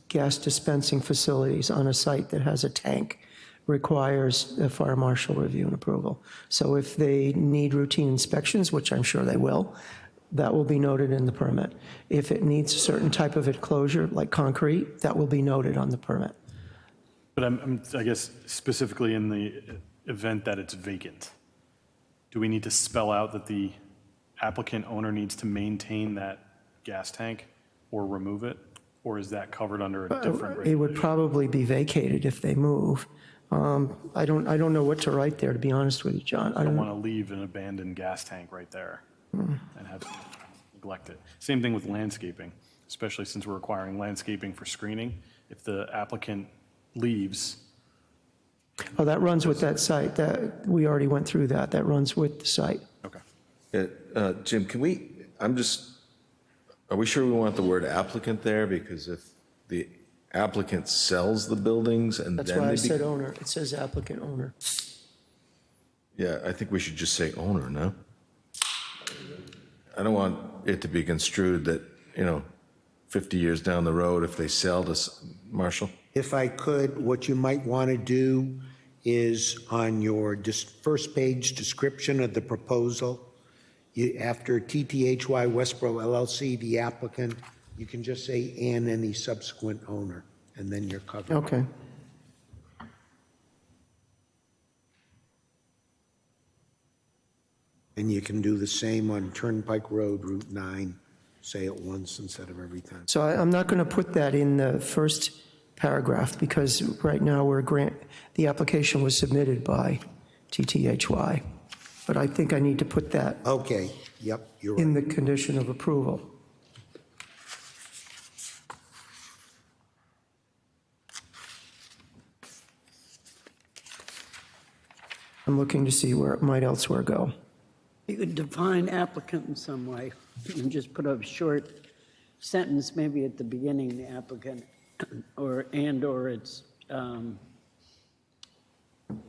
gas dispensing facilities on a site that has a tank requires a fire marshal review and approval. So if they need routine inspections, which I'm sure they will, that will be noted in the permit. If it needs a certain type of enclosure, like concrete, that will be noted on the permit. But I guess specifically in the event that it's vacant, do we need to spell out that the applicant owner needs to maintain that gas tank or remove it? Or is that covered under a different regulation? It would probably be vacated if they move. I don't know what to write there, to be honest with you, John. I don't want to leave an abandoned gas tank right there and have to neglect it. Same thing with landscaping, especially since we're requiring landscaping for screening. If the applicant leaves, Oh, that runs with that site. That, we already went through that. That runs with the site. okay. Jim, are we sure we want the word applicant there? Because if the applicant sells the buildings and then That's why I they said owner. It says applicant owner. Yeah, I think we should just say owner, no? I don't want it to be construed that, 50 years down the road, if they sell this, Marshall? If I could, what you might want to do is on your first page description of the proposal, after TTHY Westborough LLC, the applicant, you can just say and any subsequent owner, and then you're covered. Okay. And you can do the same on Turnpike Road, Route 9, say it once instead of every time. So I'm not going to put that in the first paragraph because right now the application was submitted by TTHY. But I think I need to put that Okay, yep, you're right. in the condition of approval. I'm looking to see where it might elsewhere go. You could define applicant in some way and just put a short sentence, maybe at the beginning, the applicant, or its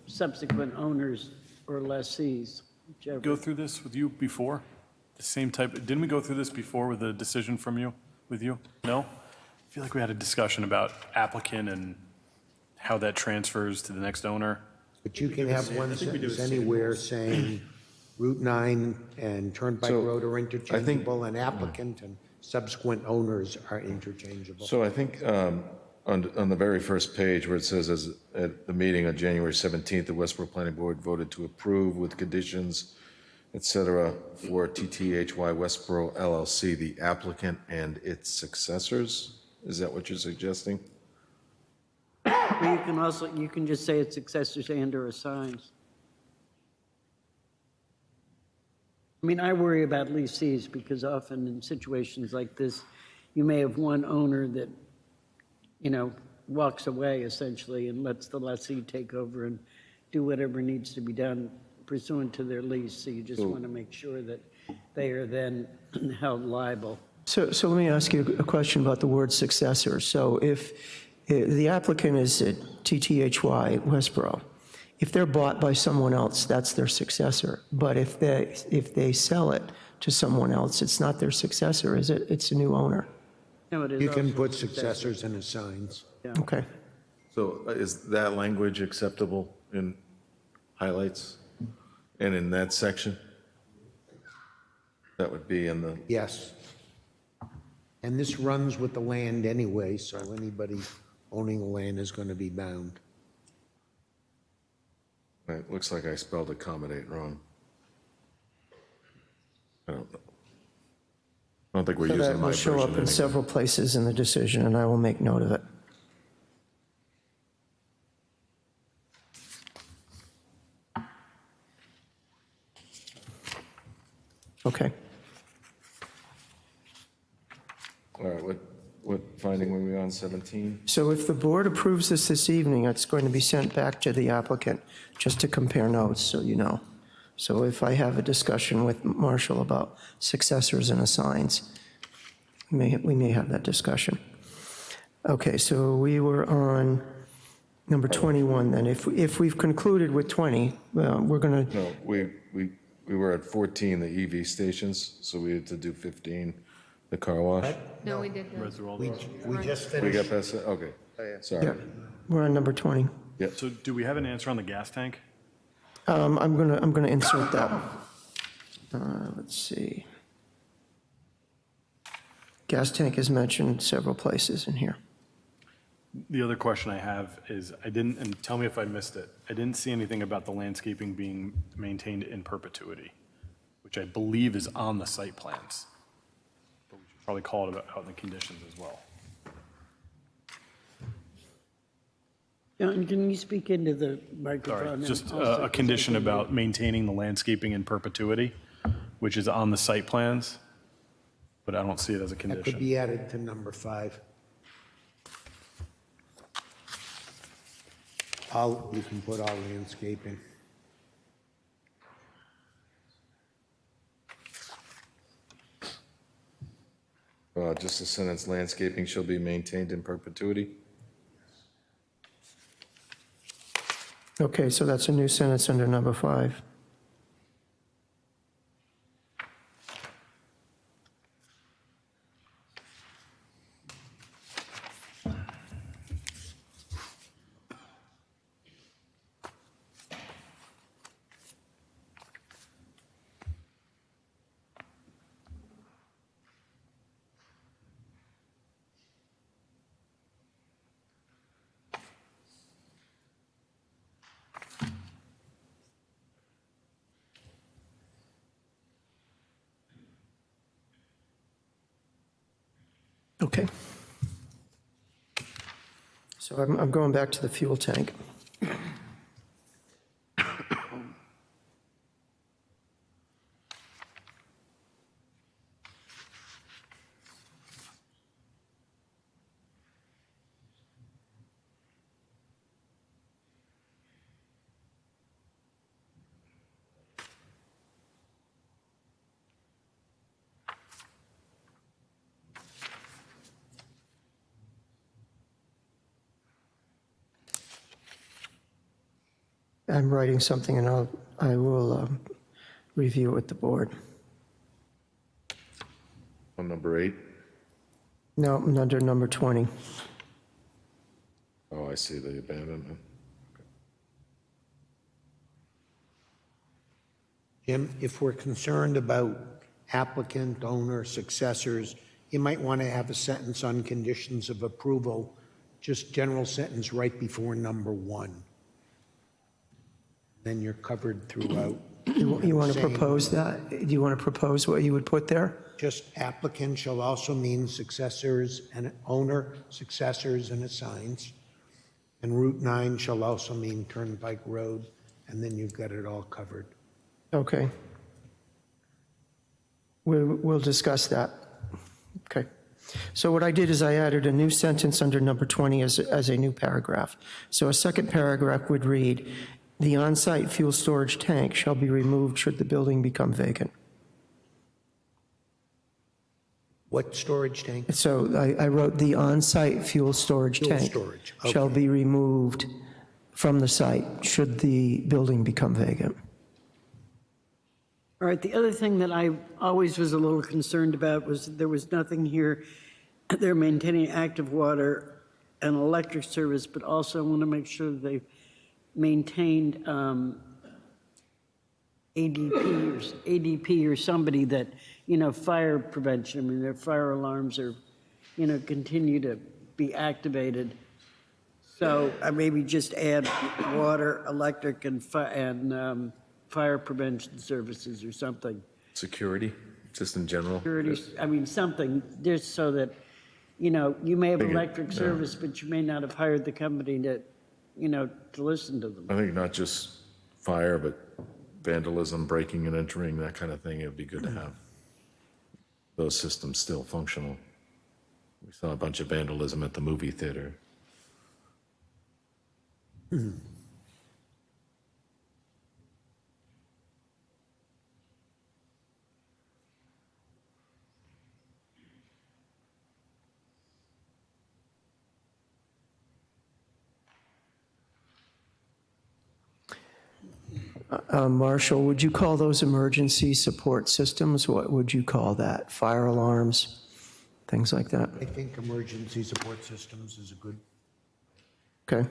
subsequent owners or lessees, whichever. Go through this with you before? The same type, didn't we go through this before with a decision from you, with you? No? I feel like we had a discussion about applicant and how that transfers to the next owner. But you can have one sentence anywhere saying Route 9 and Turnpike So, Road are interchangeable, and applicant and subsequent owners are interchangeable. So I think on the very first page where it says, as at the meeting on January 17th, the Westborough Planning Board voted to approve with conditions, et cetera, for TTHY Westborough LLC, the applicant and its successors? Is that what you're suggesting? Or you can just say its successors and/or assigns. I mean, I worry about lessees because often in situations like this, you may have one owner that, walks away essentially and lets the lessee take over and do whatever needs to be done pursuant to their lease. So you just want to make sure that they are then held liable. So let me ask you a question about the word successor. So if the applicant is at TTHY Westborough, if they're bought by someone else, that's their successor. But if they sell it to someone else, it's not their successor, is it? It's a new owner. No, it is You can also put successor. successors and assigns. Okay. So is that language acceptable in highlights and in that section? That would be in the, Yes. And this runs with the land anyway, so anybody owning the land is going to be bound. it looks like I spelled accommodate wrong. I don't know. I don't think we're So using that my will show version up in anyway. several places in the decision, and I will make note of it. Okay. All right, what finding were we on, 17? So if the board approves this evening, it's going to be sent back to the applicant, just to compare notes, so you know. So if I have a discussion with Marshall about successors and assigns, we may have that discussion. Okay, so we were on number 21 then. If we've concluded with 20, we're going to, No, we were at 14, the EV stations, so we had to do 15, the car wash. No, we did Read the, through all We those. we just We finished. got past that, okay, sorry. yeah, we're on number 20. So do we have an answer on the gas tank? I'm going to insert that. Let's see. Gas tank is mentioned several places in here. The other question I have is, I didn't, and tell me if I missed it, I didn't see anything about the landscaping being maintained in perpetuity, which I believe is on the site plans. But we should probably call it out in the conditions as well. John, can you speak into the microphone? Sorry, and just also- a condition about maintaining the landscaping in perpetuity, which is on the site plans, but I don't see it as a That could condition. be added to number 5. You can put all landscaping. Just a sentence, landscaping shall be maintained in perpetuity. Okay, so that's a new sentence under number 5. Okay. So I'm going back to the fuel tank. I'm writing something, and I will review it with the board. On number 8, No, under number 20. oh, I see the abandonment. Jim, if we're concerned about applicant, owner, successors, you might want to have a sentence on conditions of approval, just general sentence right before number 1. Then you're covered throughout. You want to Same. propose that? Do you want to propose what you would put there? Just applicant shall also mean successors and owner, successors and assigns. And Route 9 shall also mean Turnpike Road, and then you've got it all covered. Okay. We'll discuss that. Okay. So what I did is I added a new sentence under number 20 as a new paragraph. So a second paragraph would read, "The on-site fuel storage tank shall be removed should the building become vacant." What storage tank? So I wrote, "The on-site fuel storage Fuel tank storage, shall okay. be removed from the site should the building become vacant." All right, the other thing that I always was a little concerned about was there was nothing here. They're maintaining active water and electric service, but also I want to make sure that they've maintained ADP or somebody that, fire prevention. I mean, their fire alarms are, continue to be activated. So I maybe just add water, electric, and fire prevention services or something. Security, just in general. Security, something, just so that, you may have Think it- electric yeah. service, but you may not have hired the company to listen to them. I think not just fire, but vandalism, breaking and entering, that kind of thing, it'd be good to have those systems still functional. We saw a bunch of vandalism at the movie theater. Marshall, would you call those emergency support systems? What would you call that? Fire alarms, things like that? I think emergency support systems is a good, Okay.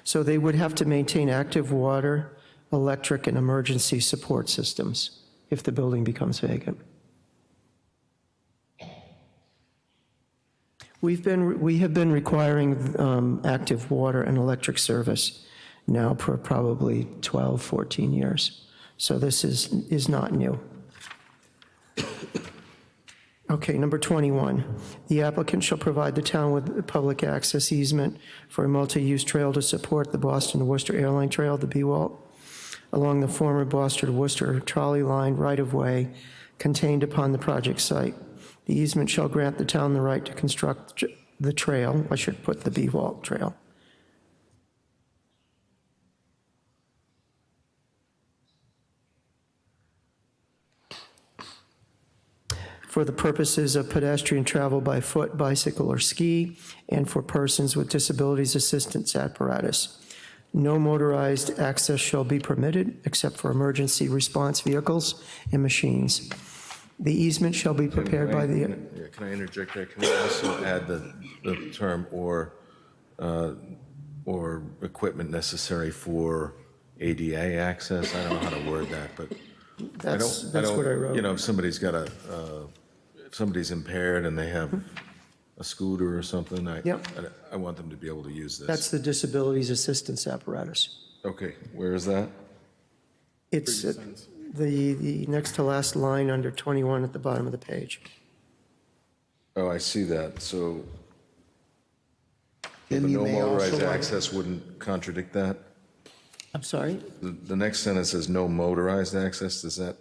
So they would have to maintain active water, electric, and emergency support systems if the building becomes vacant. We have been requiring active water and electric service now for probably 12, 14 years. So this is not new. Okay, number 21, the applicant shall provide the town with a public access easement for a multi-use trail to support the Boston to Worcester Airline Trail, the BWALT, along the former Boston to Worcester trolley line right-of-way contained upon the project site. The easement shall grant the town the right to construct the trail. I should put the BWALT trail. For the purposes of pedestrian travel by foot, bicycle, or ski, and for persons with disabilities assistance apparatus. No motorized access shall be permitted except for emergency response vehicles and machines. The easement shall be prepared by the... Can I interject there? Can we also add the term or equipment necessary for ADA access? I don't know how to word that, but That's what I wrote. You know, if somebody's got if somebody's impaired and they have a scooter or something, Yep. I want them to be able to use this. That's the disabilities assistance apparatus. Okay, where is that? It's the next to last line under 21 at the bottom of the page. Oh, I see that, so the Jim, you no may motorized also, access wouldn't contradict that? I'm sorry? The next sentence says no motorized access, does that?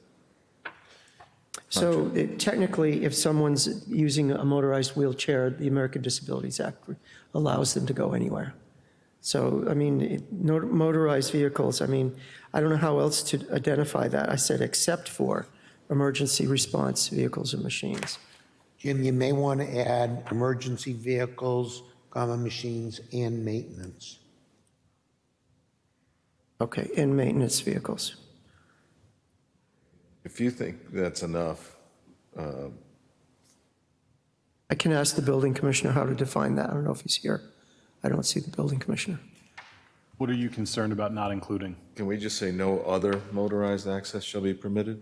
So technically, if someone's using a motorized wheelchair, the American Disabilities Act allows them to go anywhere. So, I mean, motorized vehicles, I mean, I don't know how else to identify that. I said except for emergency response vehicles and machines. Jim, you may want to add emergency vehicles, machines, and maintenance. Okay, and maintenance vehicles. If you think that's enough, I can ask the building commissioner how to define that. I don't know if he's here. I don't see the building commissioner. What are you concerned about not including? can we just say no other motorized access shall be permitted?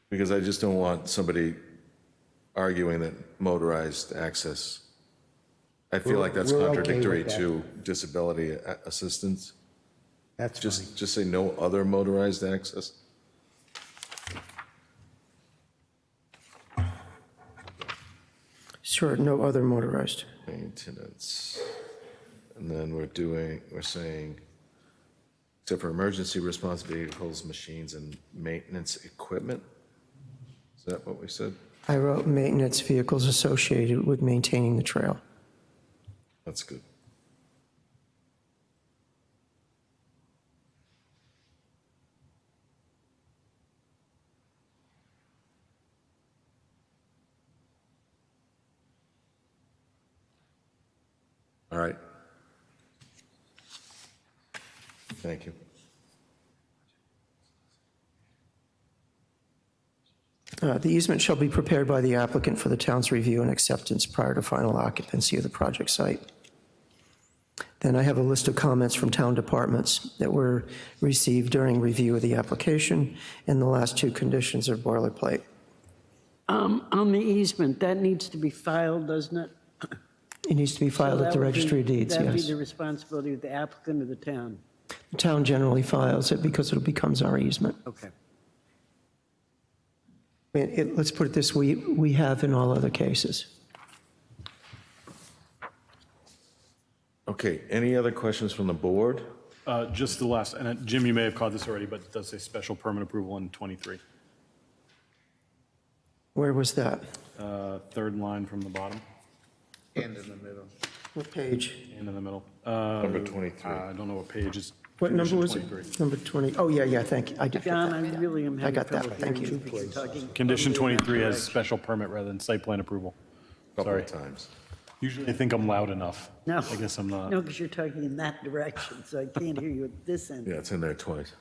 Because I just don't want somebody arguing that motorized access, I feel like that's We're okay with contradictory that. to disability assistance. That's fine. Just say no other motorized access. Sure, no other motorized. Maintenance. And then we're saying, except for emergency response vehicles, machines, and maintenance equipment? Is that what we said? I wrote maintenance vehicles associated with maintaining the trail. That's good. All right. Thank you. The easement shall be prepared by the applicant for the town's review and acceptance prior to final occupancy of the project site. Then I have a list of comments from town departments that were received during review of the application, and the last two conditions are boilerplate. On the easement, that needs to be filed, doesn't it? It needs to be filed So at that the would be- Registry of Deeds, That'd be yes. the responsibility of the applicant or the town? The town generally files it because it becomes our easement. Okay. Let's put it this way, we have in all other cases. Okay, any other questions from the board? Just the last, and Jim, you may have caught this already, but it does say special permit approval in 23. Where was that? third line from the bottom And in the middle. What page? and in the middle. Number 23. I don't know what page is. What number condition was 23. it? Number 20. Oh, yeah, thank you. I did get John, that. I really am having got that, trouble thank hearing you. because you're talking. Condition totally in that 23 has direction. special permit rather than site plan approval. Couple Sorry. of times. Usually I think I'm loud enough. No. I guess I'm not. No, because you're talking in that direction, so I can't hear you at this end. Yeah, it's in there twice.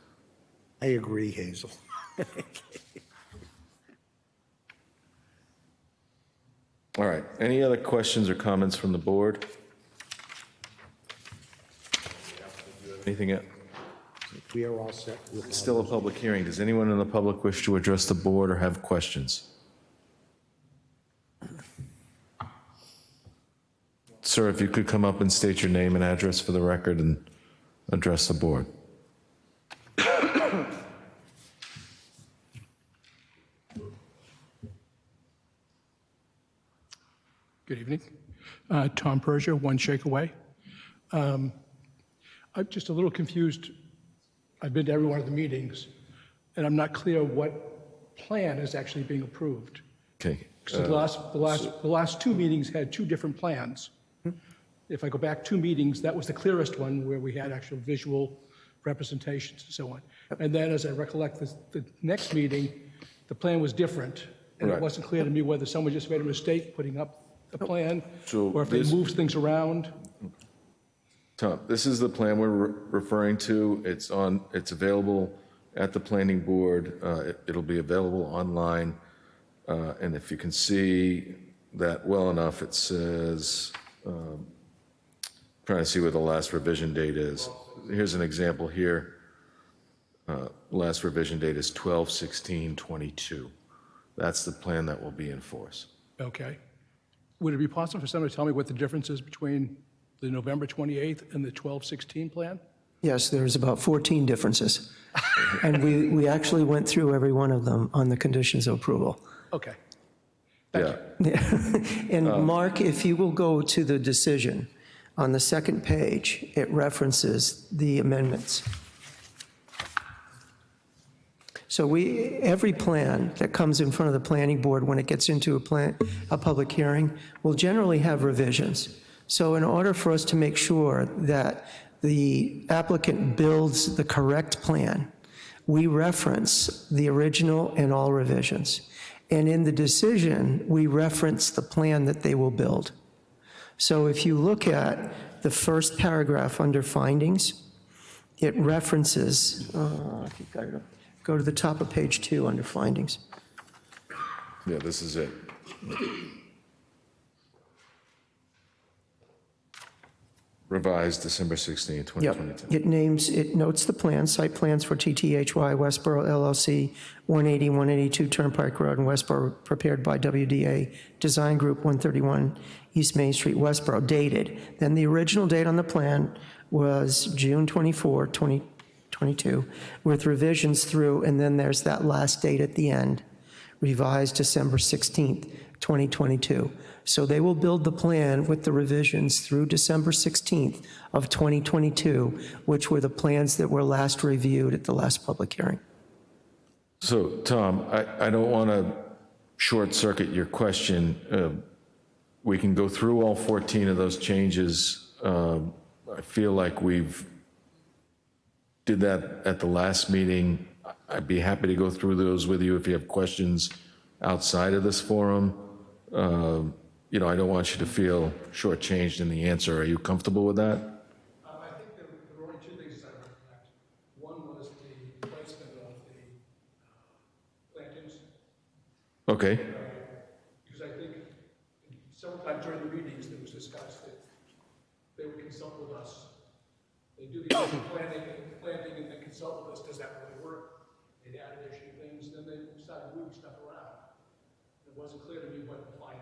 I agree, Hazel. All right, any other questions or comments from the board? Anything yet? We are all set with It's still a public hearing. Does anyone in the public wish to address the board or have questions? Sir, if you could come up and state your name and address for the record and address the board. Good evening. Tom Persia, One Shake Away. I'm just a little confused. I've been to every one of the meetings, and I'm not clear what plan is actually being approved. Okay. So the last two meetings had two different plans. If I go back two meetings, that was the clearest one where we had actual visual representations and so on. And then, as I recollect, the next meeting, the plan was different, and Right. it wasn't clear to me whether someone just made a mistake putting up the plan, So or if they this- moved things around. Tom, this is the plan we're referring to. It's available at the planning board. It'll be available online. And if you can see that well enough, it says, trying to see where the last revision date is. Here's an example here. Last revision date is 12/16/22. That's the plan that will be in force. Okay. Would it be possible for someone to tell me what the difference is between the November 28th and the 12/16 plan? Yes, there's about 14 differences. And we actually went through every one of them on the conditions of approval. Okay. Thank Yeah. you. And Mark, if you will go to the decision, on the second page, it references the amendments. So every plan that comes in front of the planning board when it gets into a public hearing will generally have revisions. So in order for us to make sure that the applicant builds the correct plan, we reference the original and all revisions. And in the decision, we reference the plan that they will build. So if you look at the first paragraph under findings, it references, if you've got it up, go to the top of page 2 under findings. Yeah, this is it. Revised December 16, Yep. 2022. It notes the plan, site plans for TTHY Westborough LLC, 180, 182 Turnpike Road in Westborough, prepared by WDA Design Group, 131 East Main Street, Westborough, dated. Then the original date on the plan was June 24, 2022, with revisions through, and then there's that last date at the end, revised December 16th, 2022. So they will build the plan with the revisions through December 16th of 2022, which were the plans that were last reviewed at the last public hearing. So, Tom, I don't want to short-circuit your question. We can go through all 14 of those changes. I feel like we've did that at the last meeting. I'd be happy to go through those with you if you have questions outside of this forum. I don't want you to feel shortchanged in the answer. Are you comfortable with that? I think there were only two things I recollect. One was the placement of the plantings, Okay, because I think several times during the meetings, it was discussed that they would consult with us. They do the initial planting and then consult with us, does that really work? They'd add additional things, then they started moving stuff around. It wasn't clear to me what the final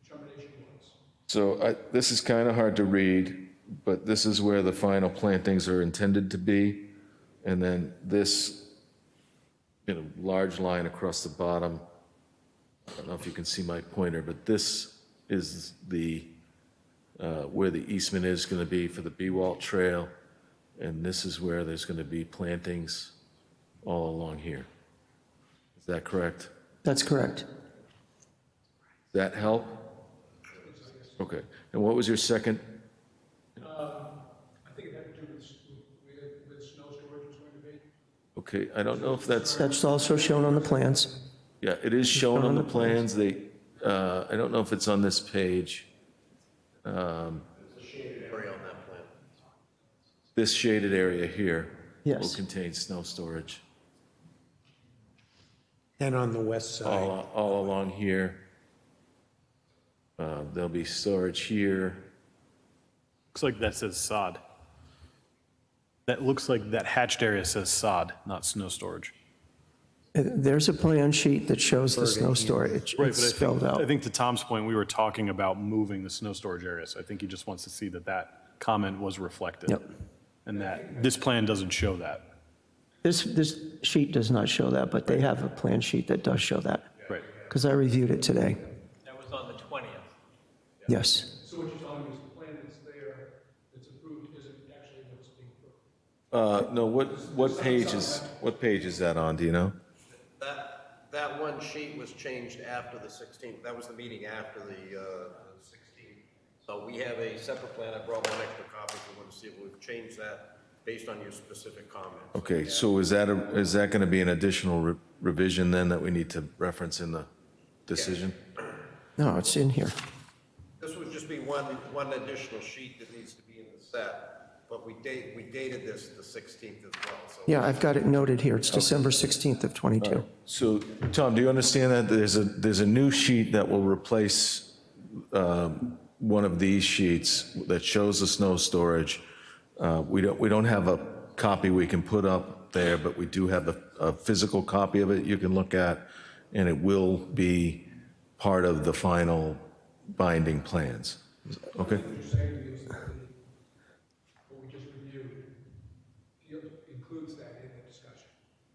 determination was. so this is kind of hard to read, but this is where the final plantings are intended to be. And then this, large line across the bottom, I don't know if you can see my pointer, but this is the, where the easement is going to be for the Bewalt Trail. And this is where there's going to be plantings all along here. Is that correct? That's correct. That help? Okay. And what was your second? I think it had to do with snow storage was going to be. Okay, I don't know if that's, That's also shown on the plans. yeah, it is shown on the plans. They, I don't know if it's on this page. Area on that plan. This shaded area here will Yes. contain snow storage And on the west side, all along here. There'll be storage here. Looks like that says sod. That looks like that hatched area says sod, not snow storage. There's a plan sheet that shows the snow storage. Right, It's but spelled I out. think to Tom's point, we were talking about moving the snow storage area, so I think he just wants to see that that comment was reflected. Yep. And that this plan doesn't show that. This sheet does not show that, but they have a plan sheet that does show that, Right. because I reviewed it today. That was on the 20th. Yes. So what you're telling me is the plan that's there, that's approved, isn't actually what's being approved? No, what page is that on, do you know? That one sheet was changed after the 16th. That was the meeting after the 16th. So we have a separate plan. I brought one extra copy if you want to see if we've changed that based on your specific comments. Okay, so is that going to be an additional revision then that we need to reference in the decision? No, it's in here. This would just be one additional sheet that needs to be in the set, but we dated this the 16th as well. So Yeah, I've got it noted here. It's December 16th of '22. So, Tom, do you understand that there's a new sheet that will replace one of these sheets that shows the snow storage? We don't have a copy we can put up there, but we do have a physical copy of it you can look at, and it will be part of the final binding plans. Okay? What you're saying is that what we just reviewed includes that in the discussion.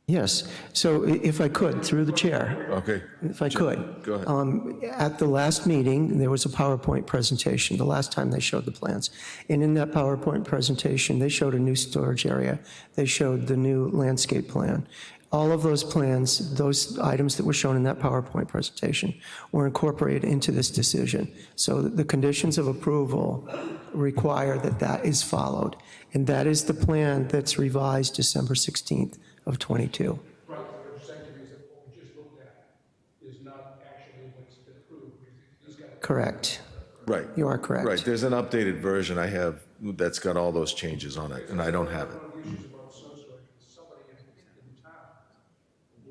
Yes. So if I could, through the chair, Okay. if I could. Go ahead. At the last meeting, there was a PowerPoint presentation, the last time they showed the plans. And in that PowerPoint presentation, they showed a new storage area. They showed the new landscape plan. All of those plans, those items that were shown in that PowerPoint presentation were incorporated into this decision. So the conditions of approval require that that is followed. And that is the plan that's revised December 16th of '22. Right, so what you're saying to me is that what we just looked at is not actually what's been approved. We just got to Correct. Right. You are correct. Right, there's an updated version I have that's got all those changes on it, and I don't have it. One of the issues about snow storage is somebody in town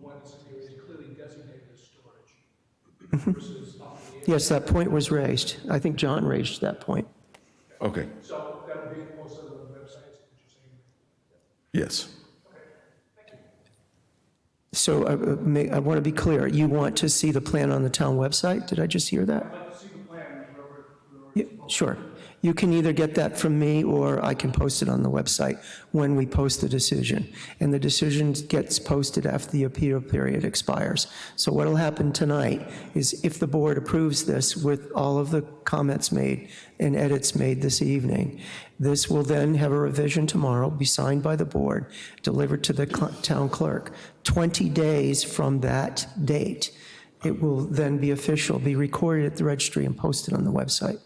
wants this area clearly designated as storage versus off the edge. Yes, that point was raised. I think John raised that point. Okay, So that'll be also on the websites, what you're saying. yes. So I want to be clear, you want to see the plan on the town website? Did I just hear that? I'd like to see the plan, wherever Yeah, sure. You can either get that from me, or I can post it on the website when we post the decision. And the decision gets posted after the appeal period expires. So what'll happen tonight is if the board approves this with all of the comments made and edits made this evening, this will then have a revision tomorrow, be signed by the board, delivered to the town clerk. 20 days from that date, it will then be official, be recorded at the registry and posted on the website.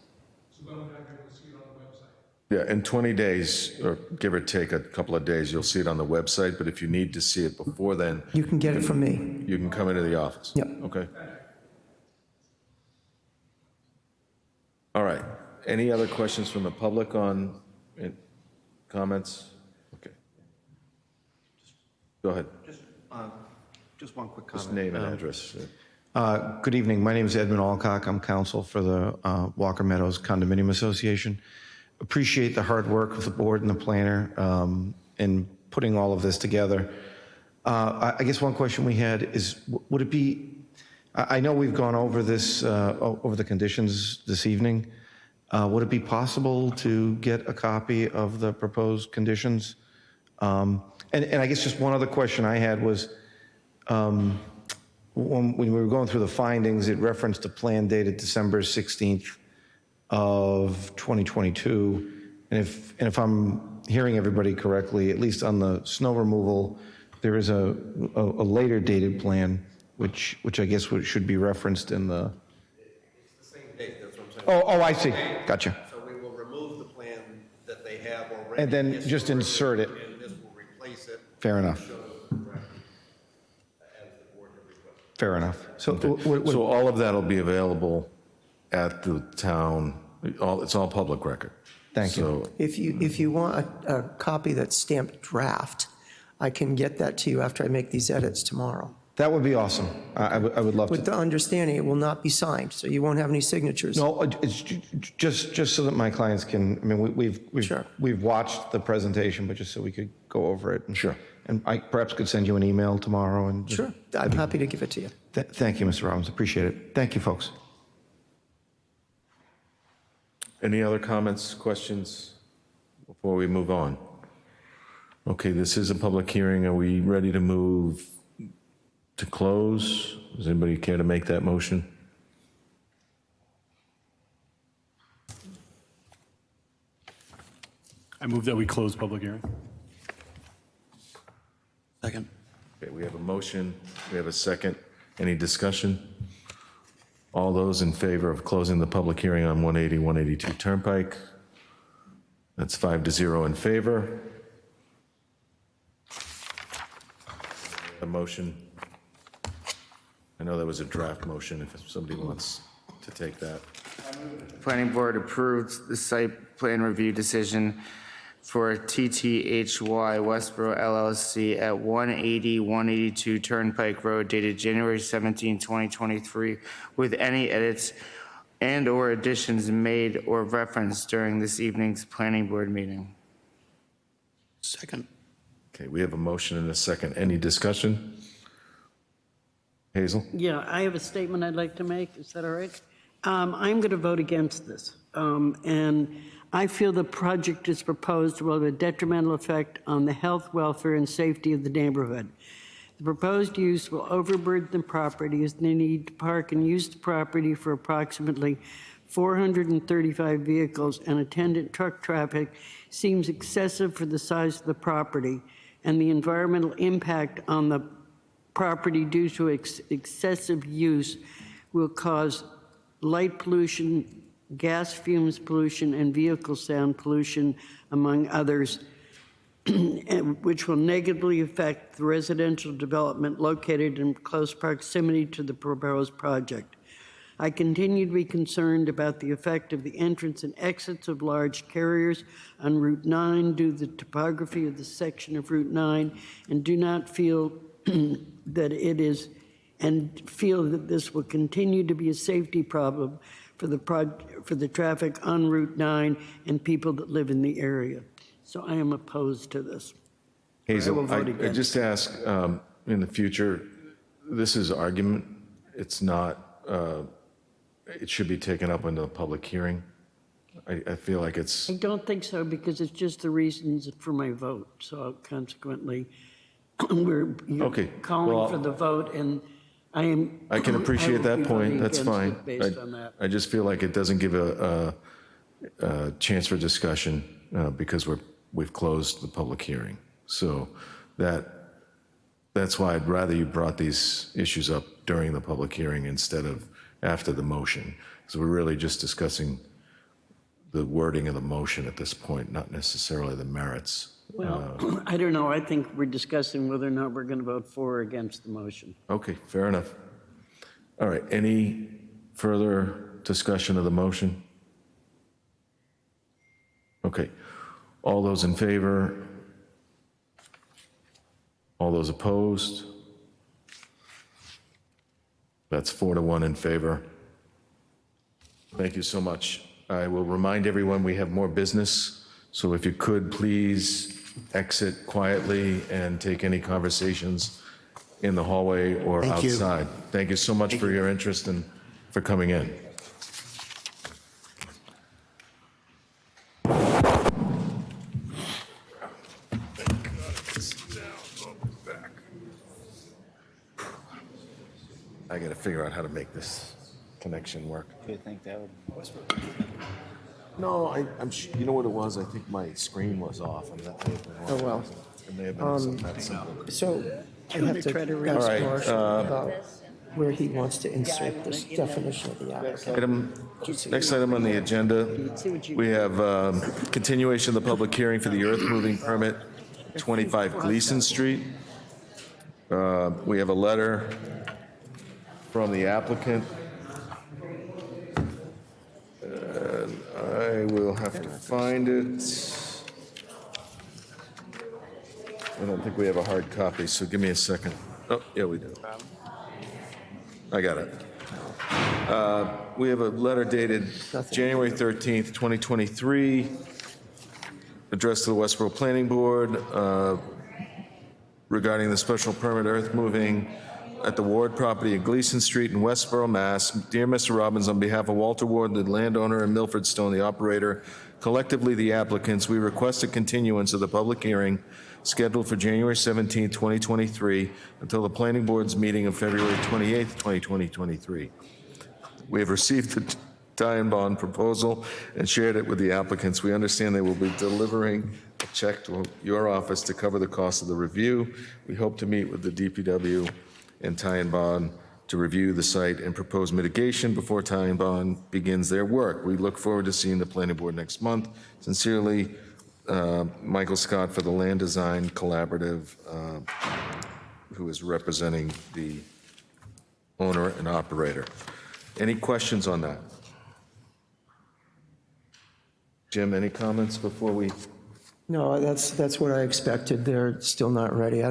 So when would I be able to see it on the website? Yeah, in 20 days, or give or take a couple of days, you'll see it on the website, but if you need to see it before then, You can get it from me. you can come into the office. Yep. Okay. All right. Any other questions from the public on comments? Okay. Go ahead. Just one quick Just comment. name and address. Good evening. My name is Edmund Alcock. I'm counsel for the Walker Meadows Condominium Association. Appreciate the hard work of the board and the planner in putting all of this together. I guess one question we had is, would it be, I know we've gone over this, over the conditions this evening. Would it be possible to get a copy of the proposed conditions? And I guess just one other question I had was, when we were going through the findings, it referenced a plan dated December 16th of 2022. And if I'm hearing everybody correctly, at least on the snow removal, there is a later dated plan, which I guess should be referenced in the Oh, I see. Gotcha. So we will remove the plan that they have already. And then just insert it. And this will replace it. Fair enough. Show the record as the board had requested. Fair enough. So So all of that will be available at the town, it's all public record. Thank you. So, If you want a copy that's stamped draft, I can get that to you after I make these edits tomorrow. That would be awesome. I would love With to. the understanding it will not be signed, so you won't have any signatures. No, it's just so that my clients can, I mean, Sure. we've watched the presentation, but just so we could go over it. Sure. And I perhaps could send you an email tomorrow and. Sure, I'm happy to give it to you. Thank you, Mr. Robbins. Appreciate it. Thank you, folks. any other comments, questions before we move on? Okay, this is a public hearing. Are we ready to move to close? Does anybody care to make that motion? I move that we close public hearing. Second. Okay, we have a motion, we have a second. Any discussion? All those in favor of closing the public hearing on 180, 182 Turnpike? That's 5-0 in favor. The motion, I know that was a draft motion, if somebody wants to take that. Planning Board approved the site plan review decision for TTHY Westborough LLC at 180, 182 Turnpike Road dated January 17, 2023, with any edits and/or additions made or referenced during this evening's Planning Board meeting. Second. Okay, we have a motion and a second. Any discussion? Hazel? Yeah, I have a statement I'd like to make. Is that all right? I'm going to vote against this. And I feel the project is proposed will have a detrimental effect on the health, welfare, and safety of the neighborhood. The proposed use will overburden the property as they need to park and use the property for approximately 435 vehicles, and attendant truck traffic seems excessive for the size of the property, and the environmental impact on the property due to excessive use will cause light pollution, gas fumes pollution, and vehicle sound pollution, among others, which will negatively affect the residential development located in close proximity to the proposed project. I continue to be concerned about the effect of the entrance and exits of large carriers on Route 9 due to the topography of the section of Route 9, and do not feel that it is, and feel that this will continue to be a safety problem for the traffic on Route 9 and people that live in the area. So I am opposed to this. I will Hazel, vote I against. just ask, in the future, this is argument. It's not, it should be taken up into a public hearing. I feel like it's, I don't think so, because it's just the reasons for my vote. So consequently, you're Okay, calling well, for the vote, and I can appreciate will that be point. voting That's against fine. it based on that. I just feel like it doesn't give a chance for discussion because we've closed the public hearing. So that's why I'd rather you brought these issues up during the public hearing instead of after the motion. So we're really just discussing the wording of the motion at this point, not necessarily the merits. Well, I don't know. I think we're discussing whether or not we're going to vote for or against the motion. Okay, fair enough. All right, any further discussion of the motion? Okay, all those in favor? All those opposed? That's 4-1 in favor. Thank you so much. I will remind everyone we have more business, so if you could, please exit quietly and take any conversations in the hallway or Thank you. outside. Thank you so much for your interest and for coming in. I got to figure out how to make this connection work. Do you think that would? No, you know what it was? I think my screen was off. And that may have been why. Oh, well. It may have been something that simple. So I have to try to ask All right, Marshall about where he wants to insert this definition of the applicant. Next item on the agenda, we have continuation of the public hearing for the earth moving permit, 25 Gleason Street. We have a letter from the applicant. I will have to find it. I don't think we have a hard copy, so give me a second. Oh, yeah, we do. I got it. We have a letter dated January 13th, 2023, addressed to the Westborough Planning Board regarding the special permit earth moving at the Ward property at Gleason Street in Westborough, Mass. Dear Mr. Robbins, on behalf of Walter Ward, the landowner, and Milford Stone, the operator, collectively the applicants, we request a continuance of the public hearing scheduled for January 17, 2023, until the Planning Board's meeting of February 28, 2023. We have received the tie and bond proposal and shared it with the applicants. We understand they will be delivering a check to your office to cover the cost of the review. We hope to meet with the DPW and tie and bond to review the site and propose mitigation before tie and bond begins their work. We look forward to seeing the Planning Board next month. Sincerely, Michael Scott for the Land Design Collaborative, who is representing the owner and operator. Any questions on that? Jim, any comments before we? No, that's what I expected. They're still not ready.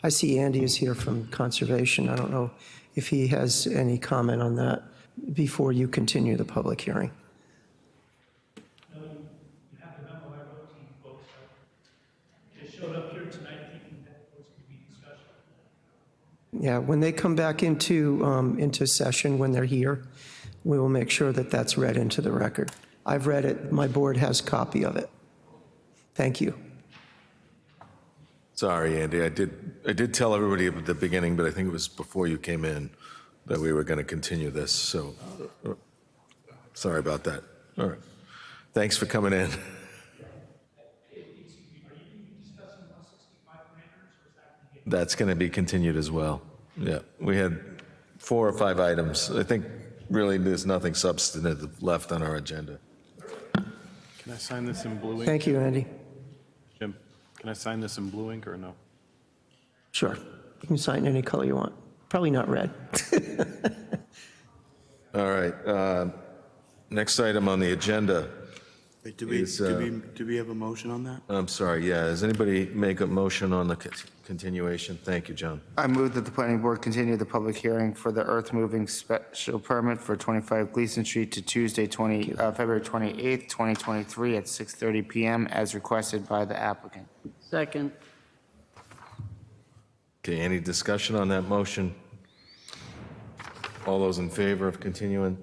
I see Andy is here from Conservation. I don't know if he has any comment on that before you continue the public hearing. You have the memo I wrote to you folks. I just showed up here tonight thinking that was going to be discussion. Yeah, when they come back into session, when they're here, we will make sure that that's read into the record. I've read it. My board has a copy of it. Thank you. Sorry, Andy, I did tell everybody at the beginning, but I think it was before you came in that we were going to continue this, so sorry about that. All right. Thanks for coming in. That's going to be continued as well. Yeah, we had 4 or 5 items. I think really there's nothing substantive left on our agenda. Can I sign this in blue ink? Thank you, Andy. Jim, can I sign this in blue ink or no? Sure. You can sign any color you want. Probably not red. All right. Next item on the agenda. Wait, do we have a motion on that? I'm sorry, yeah. Does anybody make a motion on the continuation? Thank you, John. I move that the planning board continue the public hearing for the earth moving special permit for 25 Gleason Street to Tuesday, February 28th, 2023 at 6:30 PM as requested by the applicant. Second. Okay, any discussion on that motion? All those in favor of continuing?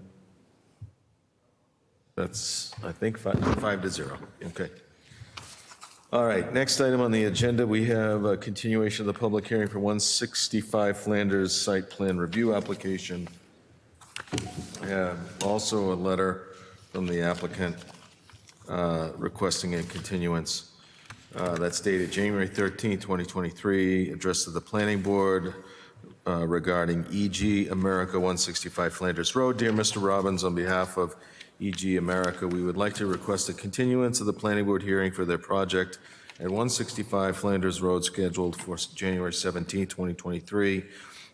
That's, I think, 5-0. Okay. All right, next item on the agenda, we have a continuation of the public hearing for 165 Flanders site plan review application. We have also a letter from the applicant requesting a continuance that's dated January 13, 2023, addressed to the planning board regarding EG America 165 Flanders Road. Dear Mr. Robbins, on behalf of EG America, we would like to request a continuance of the planning board hearing for their project at 165 Flanders Road scheduled for January 17, 2023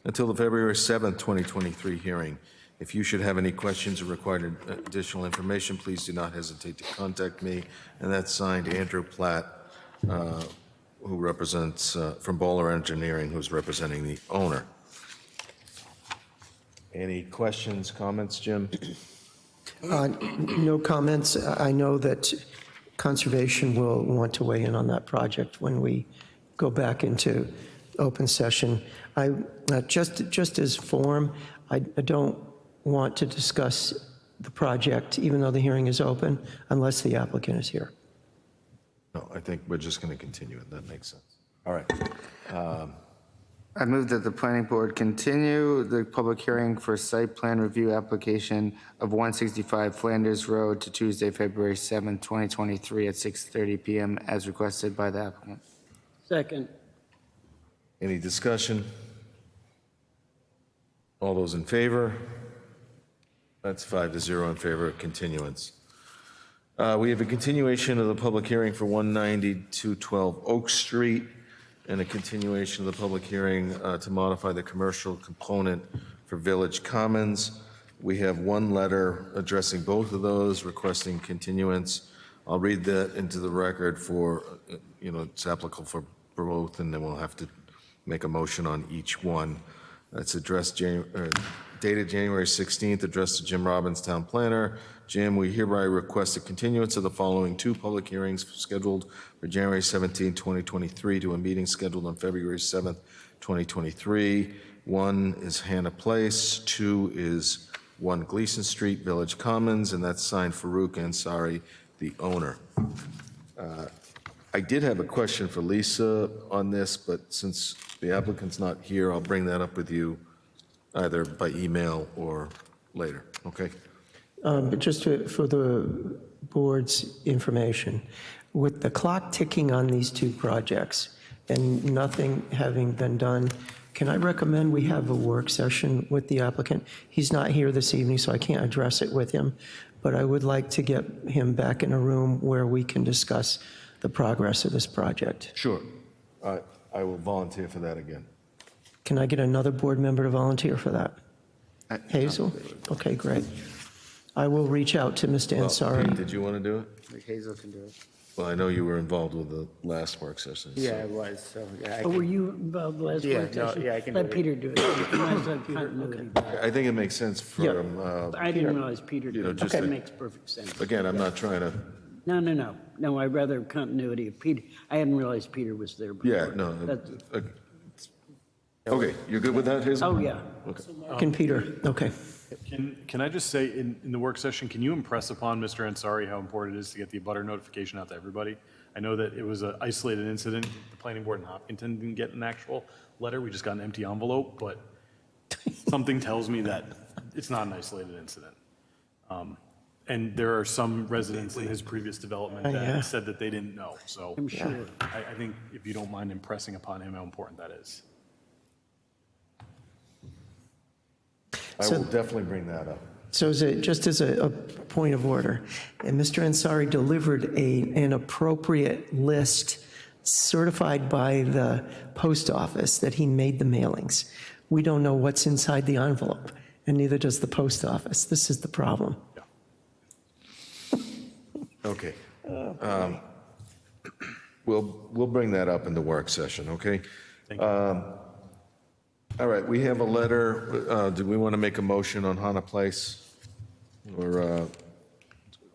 until the February 7, 2023 hearing. If you should have any questions or required additional information, please do not hesitate to contact me. And that's signed Andrew Platt, who represents, from Bowler Engineering, who's representing the owner. Any questions, comments, Jim? No comments. I know that Conservation will want to weigh in on that project when we go back into open session. Just as form, I don't want to discuss the project, even though the hearing is open, unless the applicant is here. No, I think we're just going to continue it. That makes sense. All right. I move that the planning board continue the public hearing for site plan review application of 165 Flanders Road to Tuesday, February 7, 2023 at 6:30 PM as requested by the applicant. Second. Any discussion? All those in favor? That's 5-0 in favor of continuance. We have a continuation of the public hearing for 190-212 Oak Street and a continuation of the public hearing to modify the commercial component for Village Commons. We have one letter addressing both of those, requesting continuance. I'll read that into the record for, it's applicable for both, and then we'll have to make a motion on each one. That's addressed, dated January 16th, addressed to Jim Robbins, Town Planner. Jim, we hereby request a continuance of the following two public hearings scheduled for January 17, 2023 to a meeting scheduled on February 7th, 2023. One is Hannah Place, two is 1 Gleason Street, Village Commons, and that's signed Farouk Ansari, the owner. I did have a question for Lisa on this, but since the applicant's not here, I'll bring that up with you either by email or later, okay? But just for the board's information, with the clock ticking on these two projects and nothing having been done, can I recommend we have a work session with the applicant? He's not here this evening, so I can't address it with him, but I would like to get him back in a room where we can discuss the progress of this project. Sure. I will volunteer for that again. Can I get another board member to volunteer for that? Hazel? Okay, great. I will reach out to Mr. Well, Ansari. Pete, did you want to do it? Hazel can do it. Well, I know you were involved with the last work session. so- Yeah, it was, so, yeah. I Oh, were can- you involved last Yeah, work no, session? yeah, I can Let do it. Peter do it. Nice to have continuity. I think it makes sense for, Yeah. I didn't realize Peter You know, did. just That to- makes perfect sense. again, I'm not trying to, No, I'd rather have continuity of Peter. I hadn't realized Peter was there before. yeah, no. That's- Okay, you're good with that, Hazel? Oh, yeah. Can Peter, okay. Can I just say, in the work session, can you impress upon Mr. Ansari how important it is to get the abutter notification out to everybody? I know that it was an isolated incident. The planning board in Hopkinton didn't get an actual letter. We just got an empty envelope, but something tells me that it's not an isolated incident. And there are some residents in his previous development yeah. that said that they didn't know. So I'm sure. I think if you don't mind impressing upon him how important that is. I So- will definitely bring that up. So just as a point of order, and Mr. Ansari delivered an appropriate list certified by the post office that he made the mailings. We don't know what's inside the envelope, and neither does the post office. This is the problem. Okay. We'll bring that up in the work session, okay? Thank you. All right, we have a letter. Do we want to make a motion on Hannah Place? Or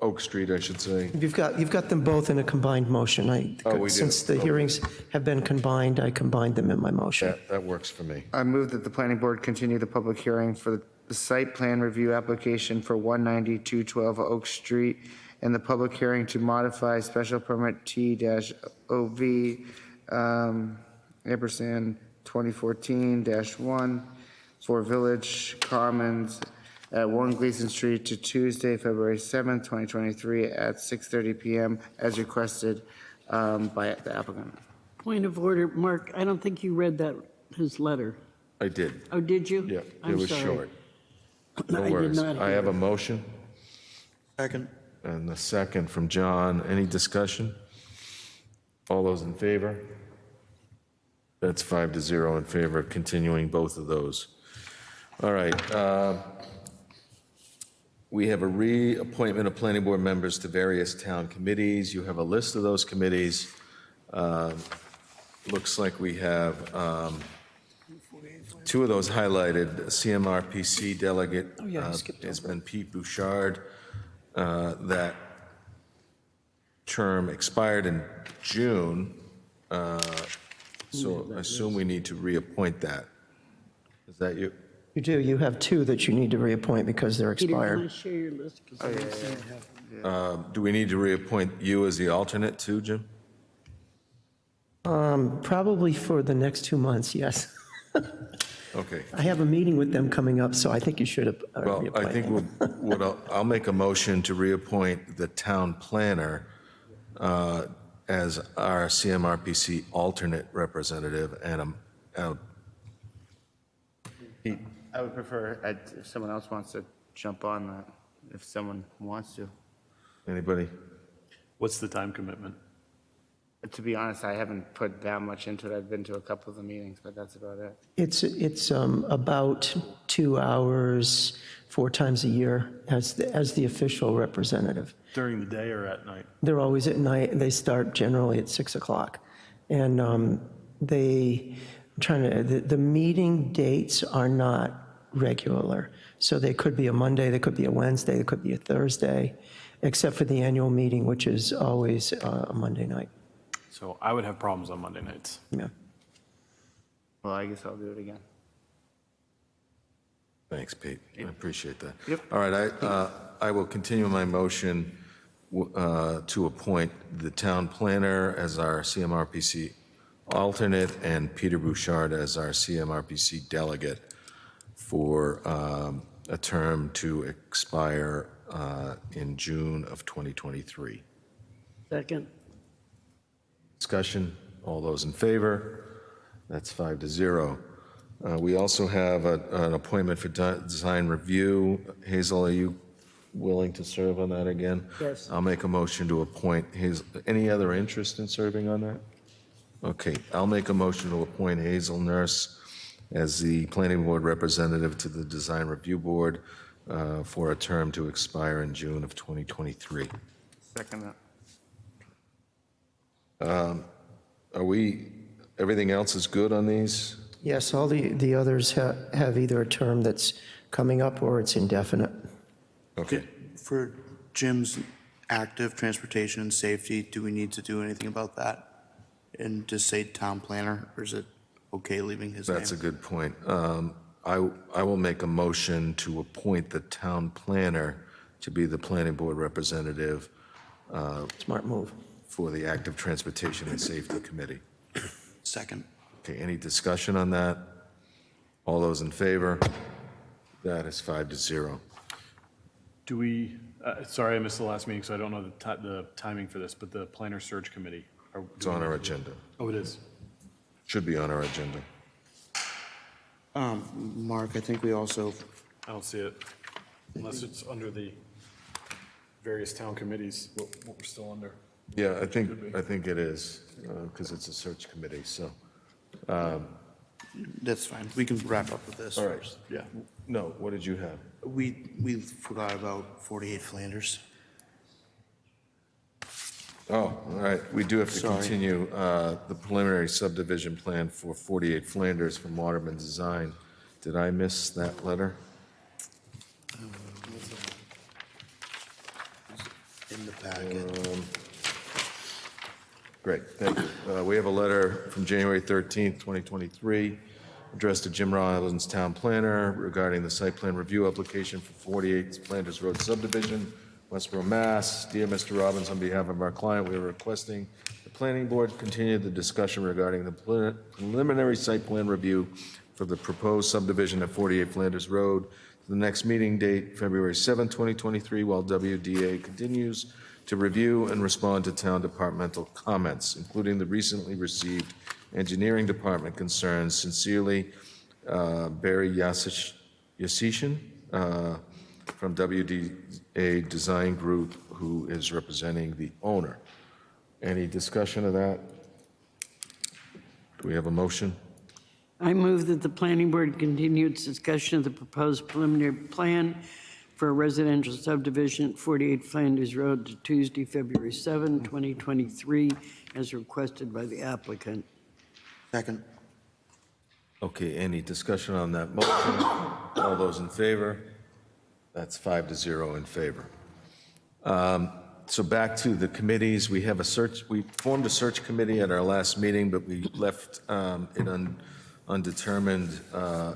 Oak Street, I should say? You've got them both in a combined motion. Oh, we do. Since the Okay. hearings have been combined, I combined them in my motion. That works for me. I move that the planning board continue the public hearing for the site plan review application for 190-212 Oak Street and the public hearing to modify special permit T-OV, ampersand 2014-1 for Village Commons at 1 Gleason Street to Tuesday, February 7th, 2023 at 6:30 PM as requested by the applicant. Point of order, Mark, I don't think you read his letter. I did. Oh, did you? Yeah, it I'm was sorry. short. I No did worries. not I hear have a it. motion Second. and a second from John. Any discussion? All those in favor? That's 5-0 in favor of continuing both of those. All right. We have a reappointment of planning board members to various town committees. You have a list of those committees. Looks like we have two of those highlighted. CMRPC delegate has been Pete Bouchard. That term expired in June, so I assume we need to reappoint that. Is that you? You do, you have two that you need to reappoint because they're Peter, can I expired. share your list? 'Cause I don't seem to have- Do we need to reappoint you as the alternate too, Jim? Probably for the next 2 months, yes. Okay. I have a meeting with them coming up, so I think you should Well, I reappoint think them. I'll make a motion to reappoint the town planner as our CMRPC alternate representative, and I would prefer, if someone else wants to jump on that, if someone wants to. Anybody? What's the time commitment? To be honest, I haven't put that much into it. I've been to a couple of the meetings, but that's about it. It's about 2 hours, 4 times a year as the official representative. During the day or at night? They're always at night, and they start generally at 6 o'clock. And the meeting dates are not regular. So they could be a Monday, they could be a Wednesday, they could be a Thursday, except for the annual meeting, which is always a Monday night. So I would have problems on Monday nights. Yeah. Well, I guess I'll do it again. Thanks, Pete. I appreciate that. Yep. All right, I will continue my motion to appoint the town planner as our CMRPC alternate and Peter Bouchard as our CMRPC delegate for a term to expire in June of 2023. Second. Discussion, all those in favor? That's 5-0. We also have an appointment for design review. Hazel, are you willing to serve on that again? Yes. I'll make a motion to appoint Hazel. Any other interest in serving on that? Okay, I'll make a motion to appoint Hazel Nurse as the planning board representative to the design review board for a term to expire in June of 2023. Second that. Everything else is good on these? Yes, all the others have either a term that's coming up or it's indefinite. Okay. For Jim's active transportation and safety, do we need to do anything about that? And just say town planner, or is it okay leaving his name? That's a good point. I will make a motion to appoint the town planner to be the planning board representative Smart move. for the Active Transportation and Safety Committee. Second. Okay, any discussion on that? All those in favor? That is 5-0. Do we, sorry, I missed the last meeting, so I don't know the timing for this, but the planner search committee. It's on our agenda. Oh, it is. Should be on our agenda. Mark, I think we also, I don't see it, unless it's under the various town committees, what we're still under. Yeah, I think it is, because it's a search committee, so. that's fine. We can wrap up with this All right. first. Yeah. No, what did you have? We forgot about 48 Flanders. Oh, all right, we do have to Sorry. continue the preliminary subdivision plan for 48 Flanders from Waterman Design. Did I miss that letter? In the packet. Great, thank you. We have a letter from January 13th, 2023, addressed to Jim Robbins, Town Planner, regarding the site plan review application for 48 Flanders Road subdivision, Westborough, Mass. Dear Mr. Robbins, on behalf of our client, we are requesting the planning board continue the discussion regarding the preliminary site plan review for the proposed subdivision at 48 Flanders Road to the next meeting date, February 7, 2023, while WDA continues to review and respond to town departmental comments, including the recently received engineering department concerns. Sincerely, Barry Yassishin from WDA Design Group, who is representing the owner. Any discussion of that? Do we have a motion? I move that the planning board continue its discussion of the proposed preliminary plan for a residential subdivision at 48 Flanders Road to Tuesday, February 7, 2023, as requested by the applicant. Second. Okay, any discussion on that motion? All those in favor? That's 5-0 in favor. So back to the committees. We have we formed a search committee at our last meeting, but we left it undetermined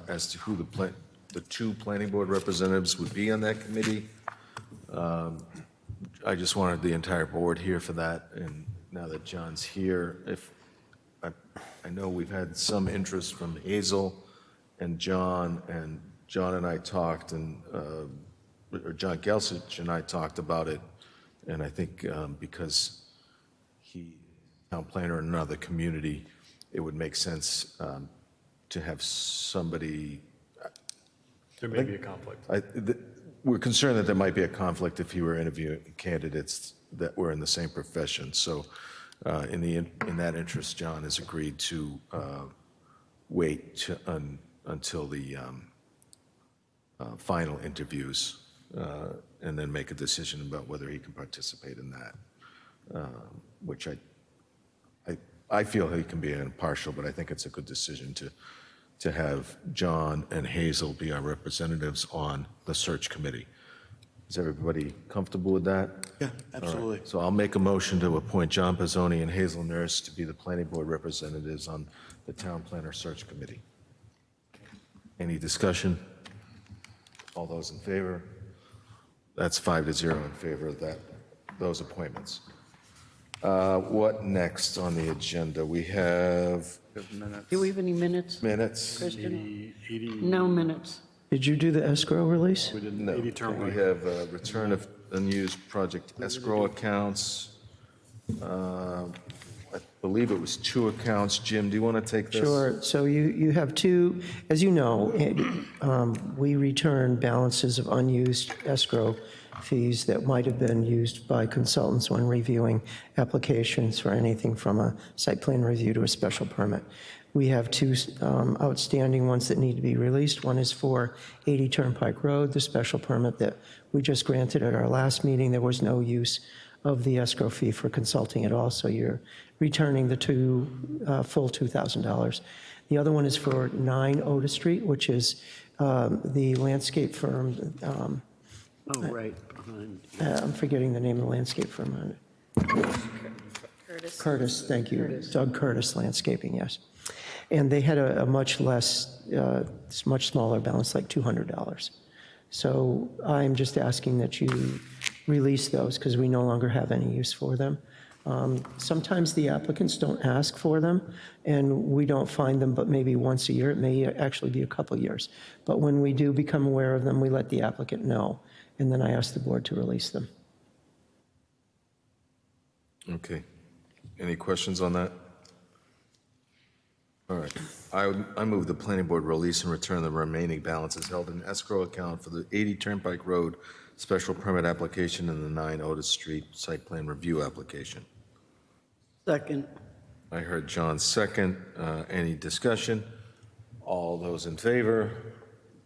as to who the two planning board representatives would be on that committee. I just wanted the entire board here for that, and now that John's here, I know we've had some interest from Hazel and John and I talked, and or John Gelsich and I talked about it, and I think because town planner in another community, it would make sense to have somebody There may be a conflict. We're concerned that there might be a conflict if he were interviewing candidates that were in the same profession. So in that interest, John has agreed to wait until the final interviews and then make a decision about whether he can participate in that, which I feel he can be impartial, but I think it's a good decision to have John and Hazel be our representatives on the search committee. Is everybody comfortable with that? Yeah, All right. absolutely. So I'll make a motion to appoint John Pizzoni and Hazel Nurse to be the planning board representatives on the town planner search committee. Any discussion? All those in favor? That's 5-0 in favor of those appointments. What next on the agenda? We have Do we have any minutes, minutes. Christian? 80, No minutes. Did you do the escrow release? we did No, 80 we Turnpike. have return of unused project escrow accounts. I believe it was 2 accounts. Jim, do you want to take this? Sure. So you have two, as you know, we return balances of unused escrow fees that might have been used by consultants when reviewing applications for anything from a site plan review to a special permit. We have 2 outstanding ones that need to be released. One is for 80 Turnpike Road, the special permit that we just granted at our last meeting. There was no use of the escrow fee for consulting at all, so you're returning the full $2,000. The other one is for 9 Otis Street, which is the landscape firm, Oh, right, behind. I'm forgetting the name of the landscape firm. Curtis, thank you. Doug Curtis Landscaping, yes. And they had a much much smaller balance, like $200. So I'm just asking that you release those because we no longer have any use for them. Sometimes the applicants don't ask for them, and we don't find them but maybe once a year. It may actually be a couple years. But when we do become aware of them, we let the applicant know, and then I ask the board to release them. Okay. Any questions on that? All right. I move the planning board release and return the remaining balances held in escrow account for the 80 Turnpike Road special permit application and the 9 Otis Street site plan review application. Second. I heard John second. Any discussion? All those in favor?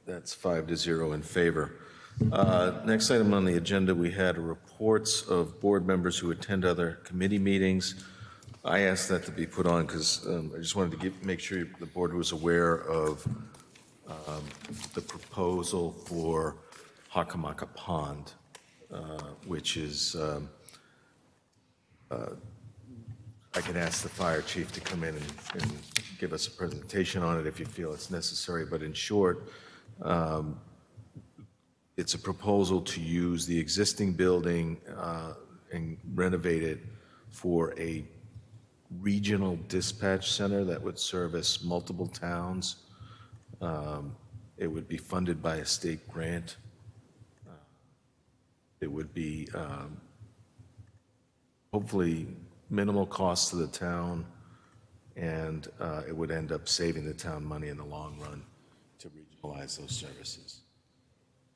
That's 5-0 in favor. Next item on the agenda, we had reports of board members who attend other committee meetings. I asked that to be put on because I just wanted to make sure the board was aware of the proposal for Hockomock Pond, which is, I can ask the fire chief to come in and give us a presentation on it if you feel it's necessary, but in short, it's a proposal to use the existing building and renovate it for a regional dispatch center that would service multiple towns. It would be funded by a state grant. It would be hopefully minimal cost to the town, and it would end up saving the town money in the long run to regionalize those services.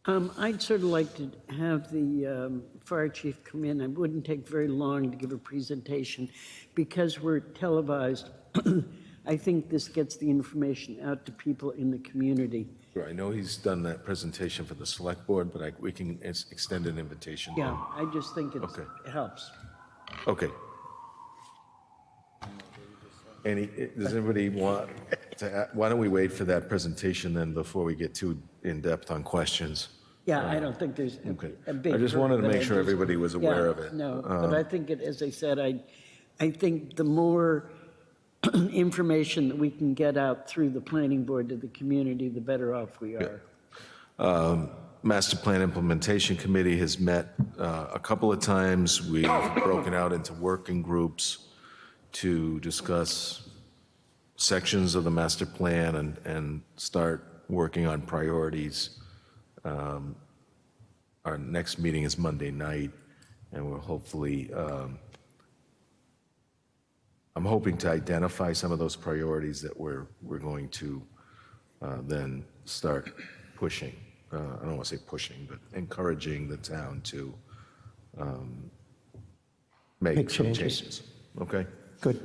I'd sort of like to have the fire chief come in. It wouldn't take very long to give a presentation. Because we're televised, I think this gets the information out to people in the community. Sure, I know he's done that presentation for the select board, but we can extend an invitation. Yeah, I just think it Okay. helps. Okay. Does anybody want to, why don't we wait for that presentation then before we get too in-depth on questions? Yeah, I don't think there's Okay. a big. I just hurt, wanted to but make I sure just- everybody was aware Yeah, of it. No, but I think it, as I said, I think the more information that we can get out through the planning board to the community, the better off we are. Master Plan Implementation Committee has met a couple of times. We've broken out into working groups to discuss sections of the master plan and start working on priorities. Our next meeting is Monday night, and we'll hopefully, I'm hoping to identify some of those priorities that we're going to then start pushing. I don't want to say pushing, but encouraging the town to make some changes. Okay? Good.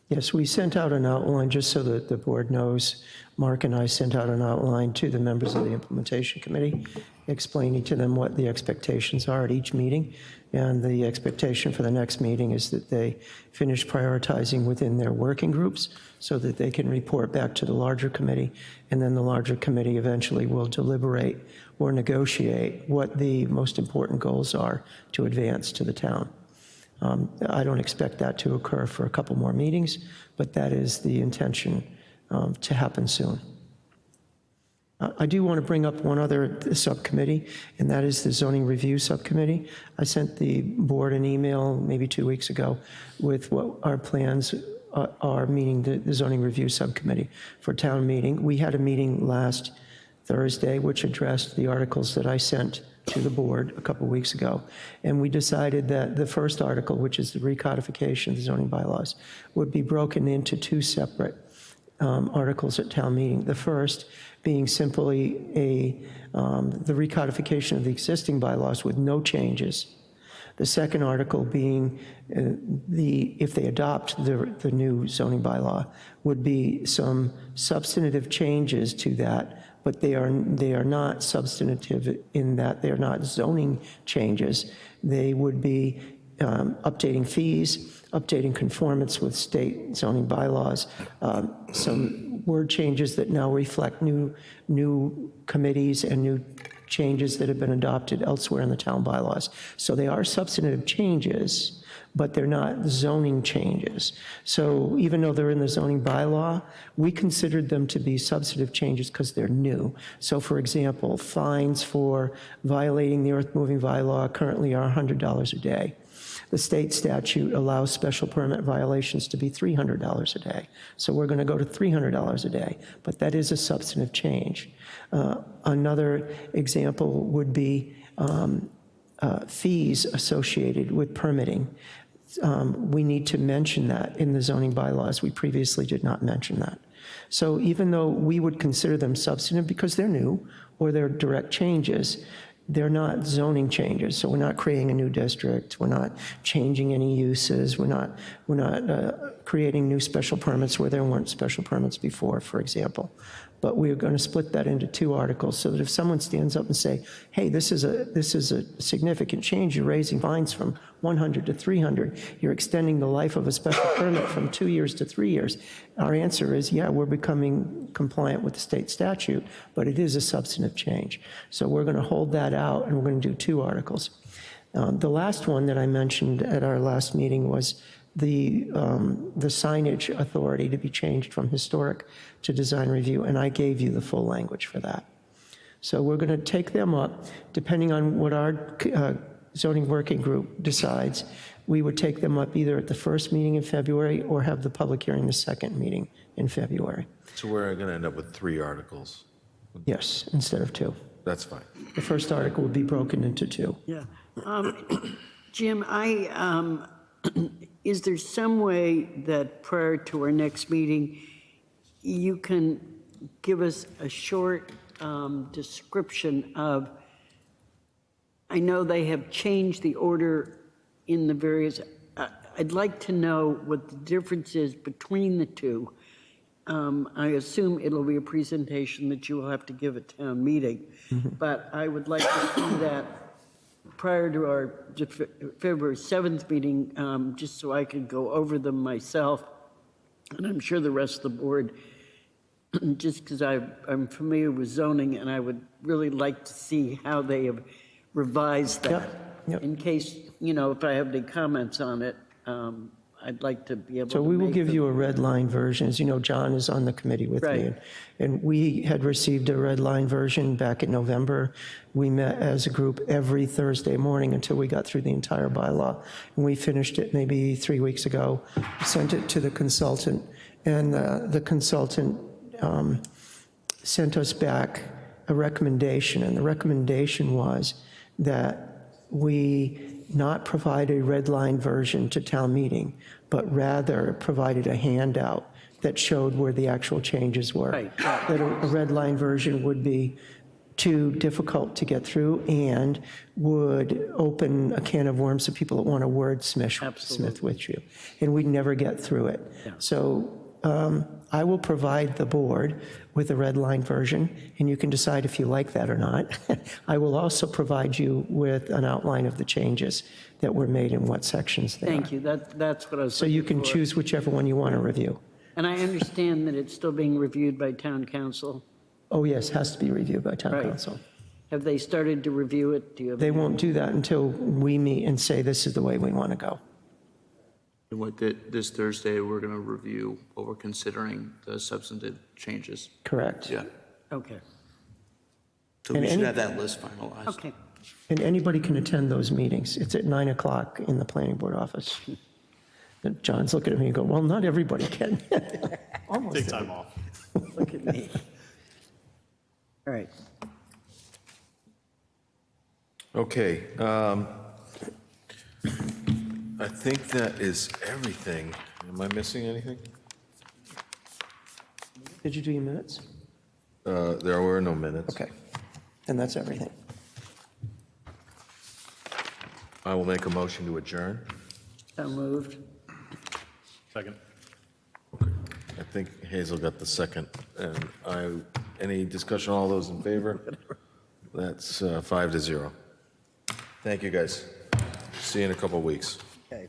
Yes, we sent out an outline, just so that the board knows. Mark and I sent out an outline to the members of the implementation committee, explaining to them what the expectations are at each meeting. And the expectation for the next meeting is that they finish prioritizing within their working groups so that they can report back to the larger committee. And then the larger committee eventually will deliberate or negotiate what the most important goals are to advance to the town. I don't expect that to occur for a couple more meetings, but that is the intention to happen soon. I do want to bring up one other subcommittee, and that is the zoning review subcommittee. I sent the board an email maybe 2 weeks ago with what our plans are, meaning the zoning review subcommittee for town meeting. We had a meeting last Thursday, which addressed the articles that I sent to the board a couple weeks ago. And we decided that the first article, which is the recodification of the zoning bylaws, would be broken into two separate articles at town meeting. The first being simply the recodification of the existing bylaws with no changes. The second article being if they adopt the new zoning bylaw, would be some substantive changes to that, but they are not substantive in that they are not zoning changes. They would be updating fees, updating conformance with state zoning bylaws, some word changes that now reflect new committees and new changes that have been adopted elsewhere in the town bylaws. So they are substantive changes, but they're not zoning changes. So even though they're in the zoning bylaw, we considered them to be substantive changes because they're new. So for example, fines for violating the earth moving bylaw currently are $100 a day. The state statute allows special permit violations to be $300 a day. So we're going to go to $300 a day, but that is a substantive change. Another example would be fees associated with permitting. We need to mention that in the zoning bylaws. We previously did not mention that. So even though we would consider them substantive because they're new or they're direct changes, they're not zoning changes. So we're not creating a new district. We're not changing any uses. We're not creating new special permits where there weren't special permits before, for example. But we're going to split that into two articles so that if someone stands up and say, hey, this is a significant change, you're raising fines from 100 to 300, you're extending the life of a special permit from 2 years to 3 years, our answer is, yeah, we're becoming compliant with the state statute, but it is a substantive change. So we're going to hold that out, and we're going to do two articles. The last one that I mentioned at our last meeting was the signage authority to be changed from historic to design review, and I gave you the full language for that. So we're going to take them up, depending on what our zoning working group decides. We would take them up either at the first meeting in February or have the public hearing the second meeting in February. So we're going to end up with 3 articles. Yes, instead of 2. That's fine. The first article would be broken into 2. Yeah. Jim, is there some way that prior to our next meeting, you can give us a short description of, I know they have changed the order in the various, I'd like to know what the difference is between the two. I assume it'll be a presentation that you will have to give at town meeting, but I would like to see that prior to our February 7th meeting, just so I could go over them myself, and I'm sure the rest of the board, just because I'm familiar with zoning, and I would really like to see how they have revised that. Yep. In case, if I have any comments on it, I'd like to be able to So we will make give them. you a red line version. As you know, John is on the committee with me. Right. And we had received a red line version back in November. We met as a group every Thursday morning until we got through the entire bylaw. And we finished it maybe 3 weeks ago, sent it to the consultant. And the consultant sent us back a recommendation. And the recommendation was that we not provide a red line version to town meeting, but rather provided a handout that showed where the actual changes were. Right. That a red line version would be too difficult to get through and would open a can of worms to people that want to wordsmith with you, and we'd never get through it. So I will provide the board with a red line version, and you can decide if you like that or not. I will also provide you with an outline of the changes that were made in what sections they are. Thank you, that's what I was So you looking can for. choose whichever one you want to review. And I understand that it's still being reviewed by town council. Oh, yes, has to be reviewed by town Right. council. Have they started to review it? Do you have? They won't do that until we meet and say this is the way we want to go. This Thursday, we're going to review what we're considering the substantive changes. Correct. Yeah. Okay, So And we should any- have that list finalized. okay. And anybody can attend those meetings. It's at 9 o'clock in the planning board office. And John's looking at me and go, well, not everybody can. Almost Take time off. Look at me. All right. Okay. I think that is everything. Am I missing anything? Did you do your minutes? There were no minutes. Okay. And that's everything. I will make a motion to adjourn. So moved. Second. I think Hazel got the second. And any discussion, all those in favor? That's 5-0. Thank you, guys. See you in a couple of weeks. Okay.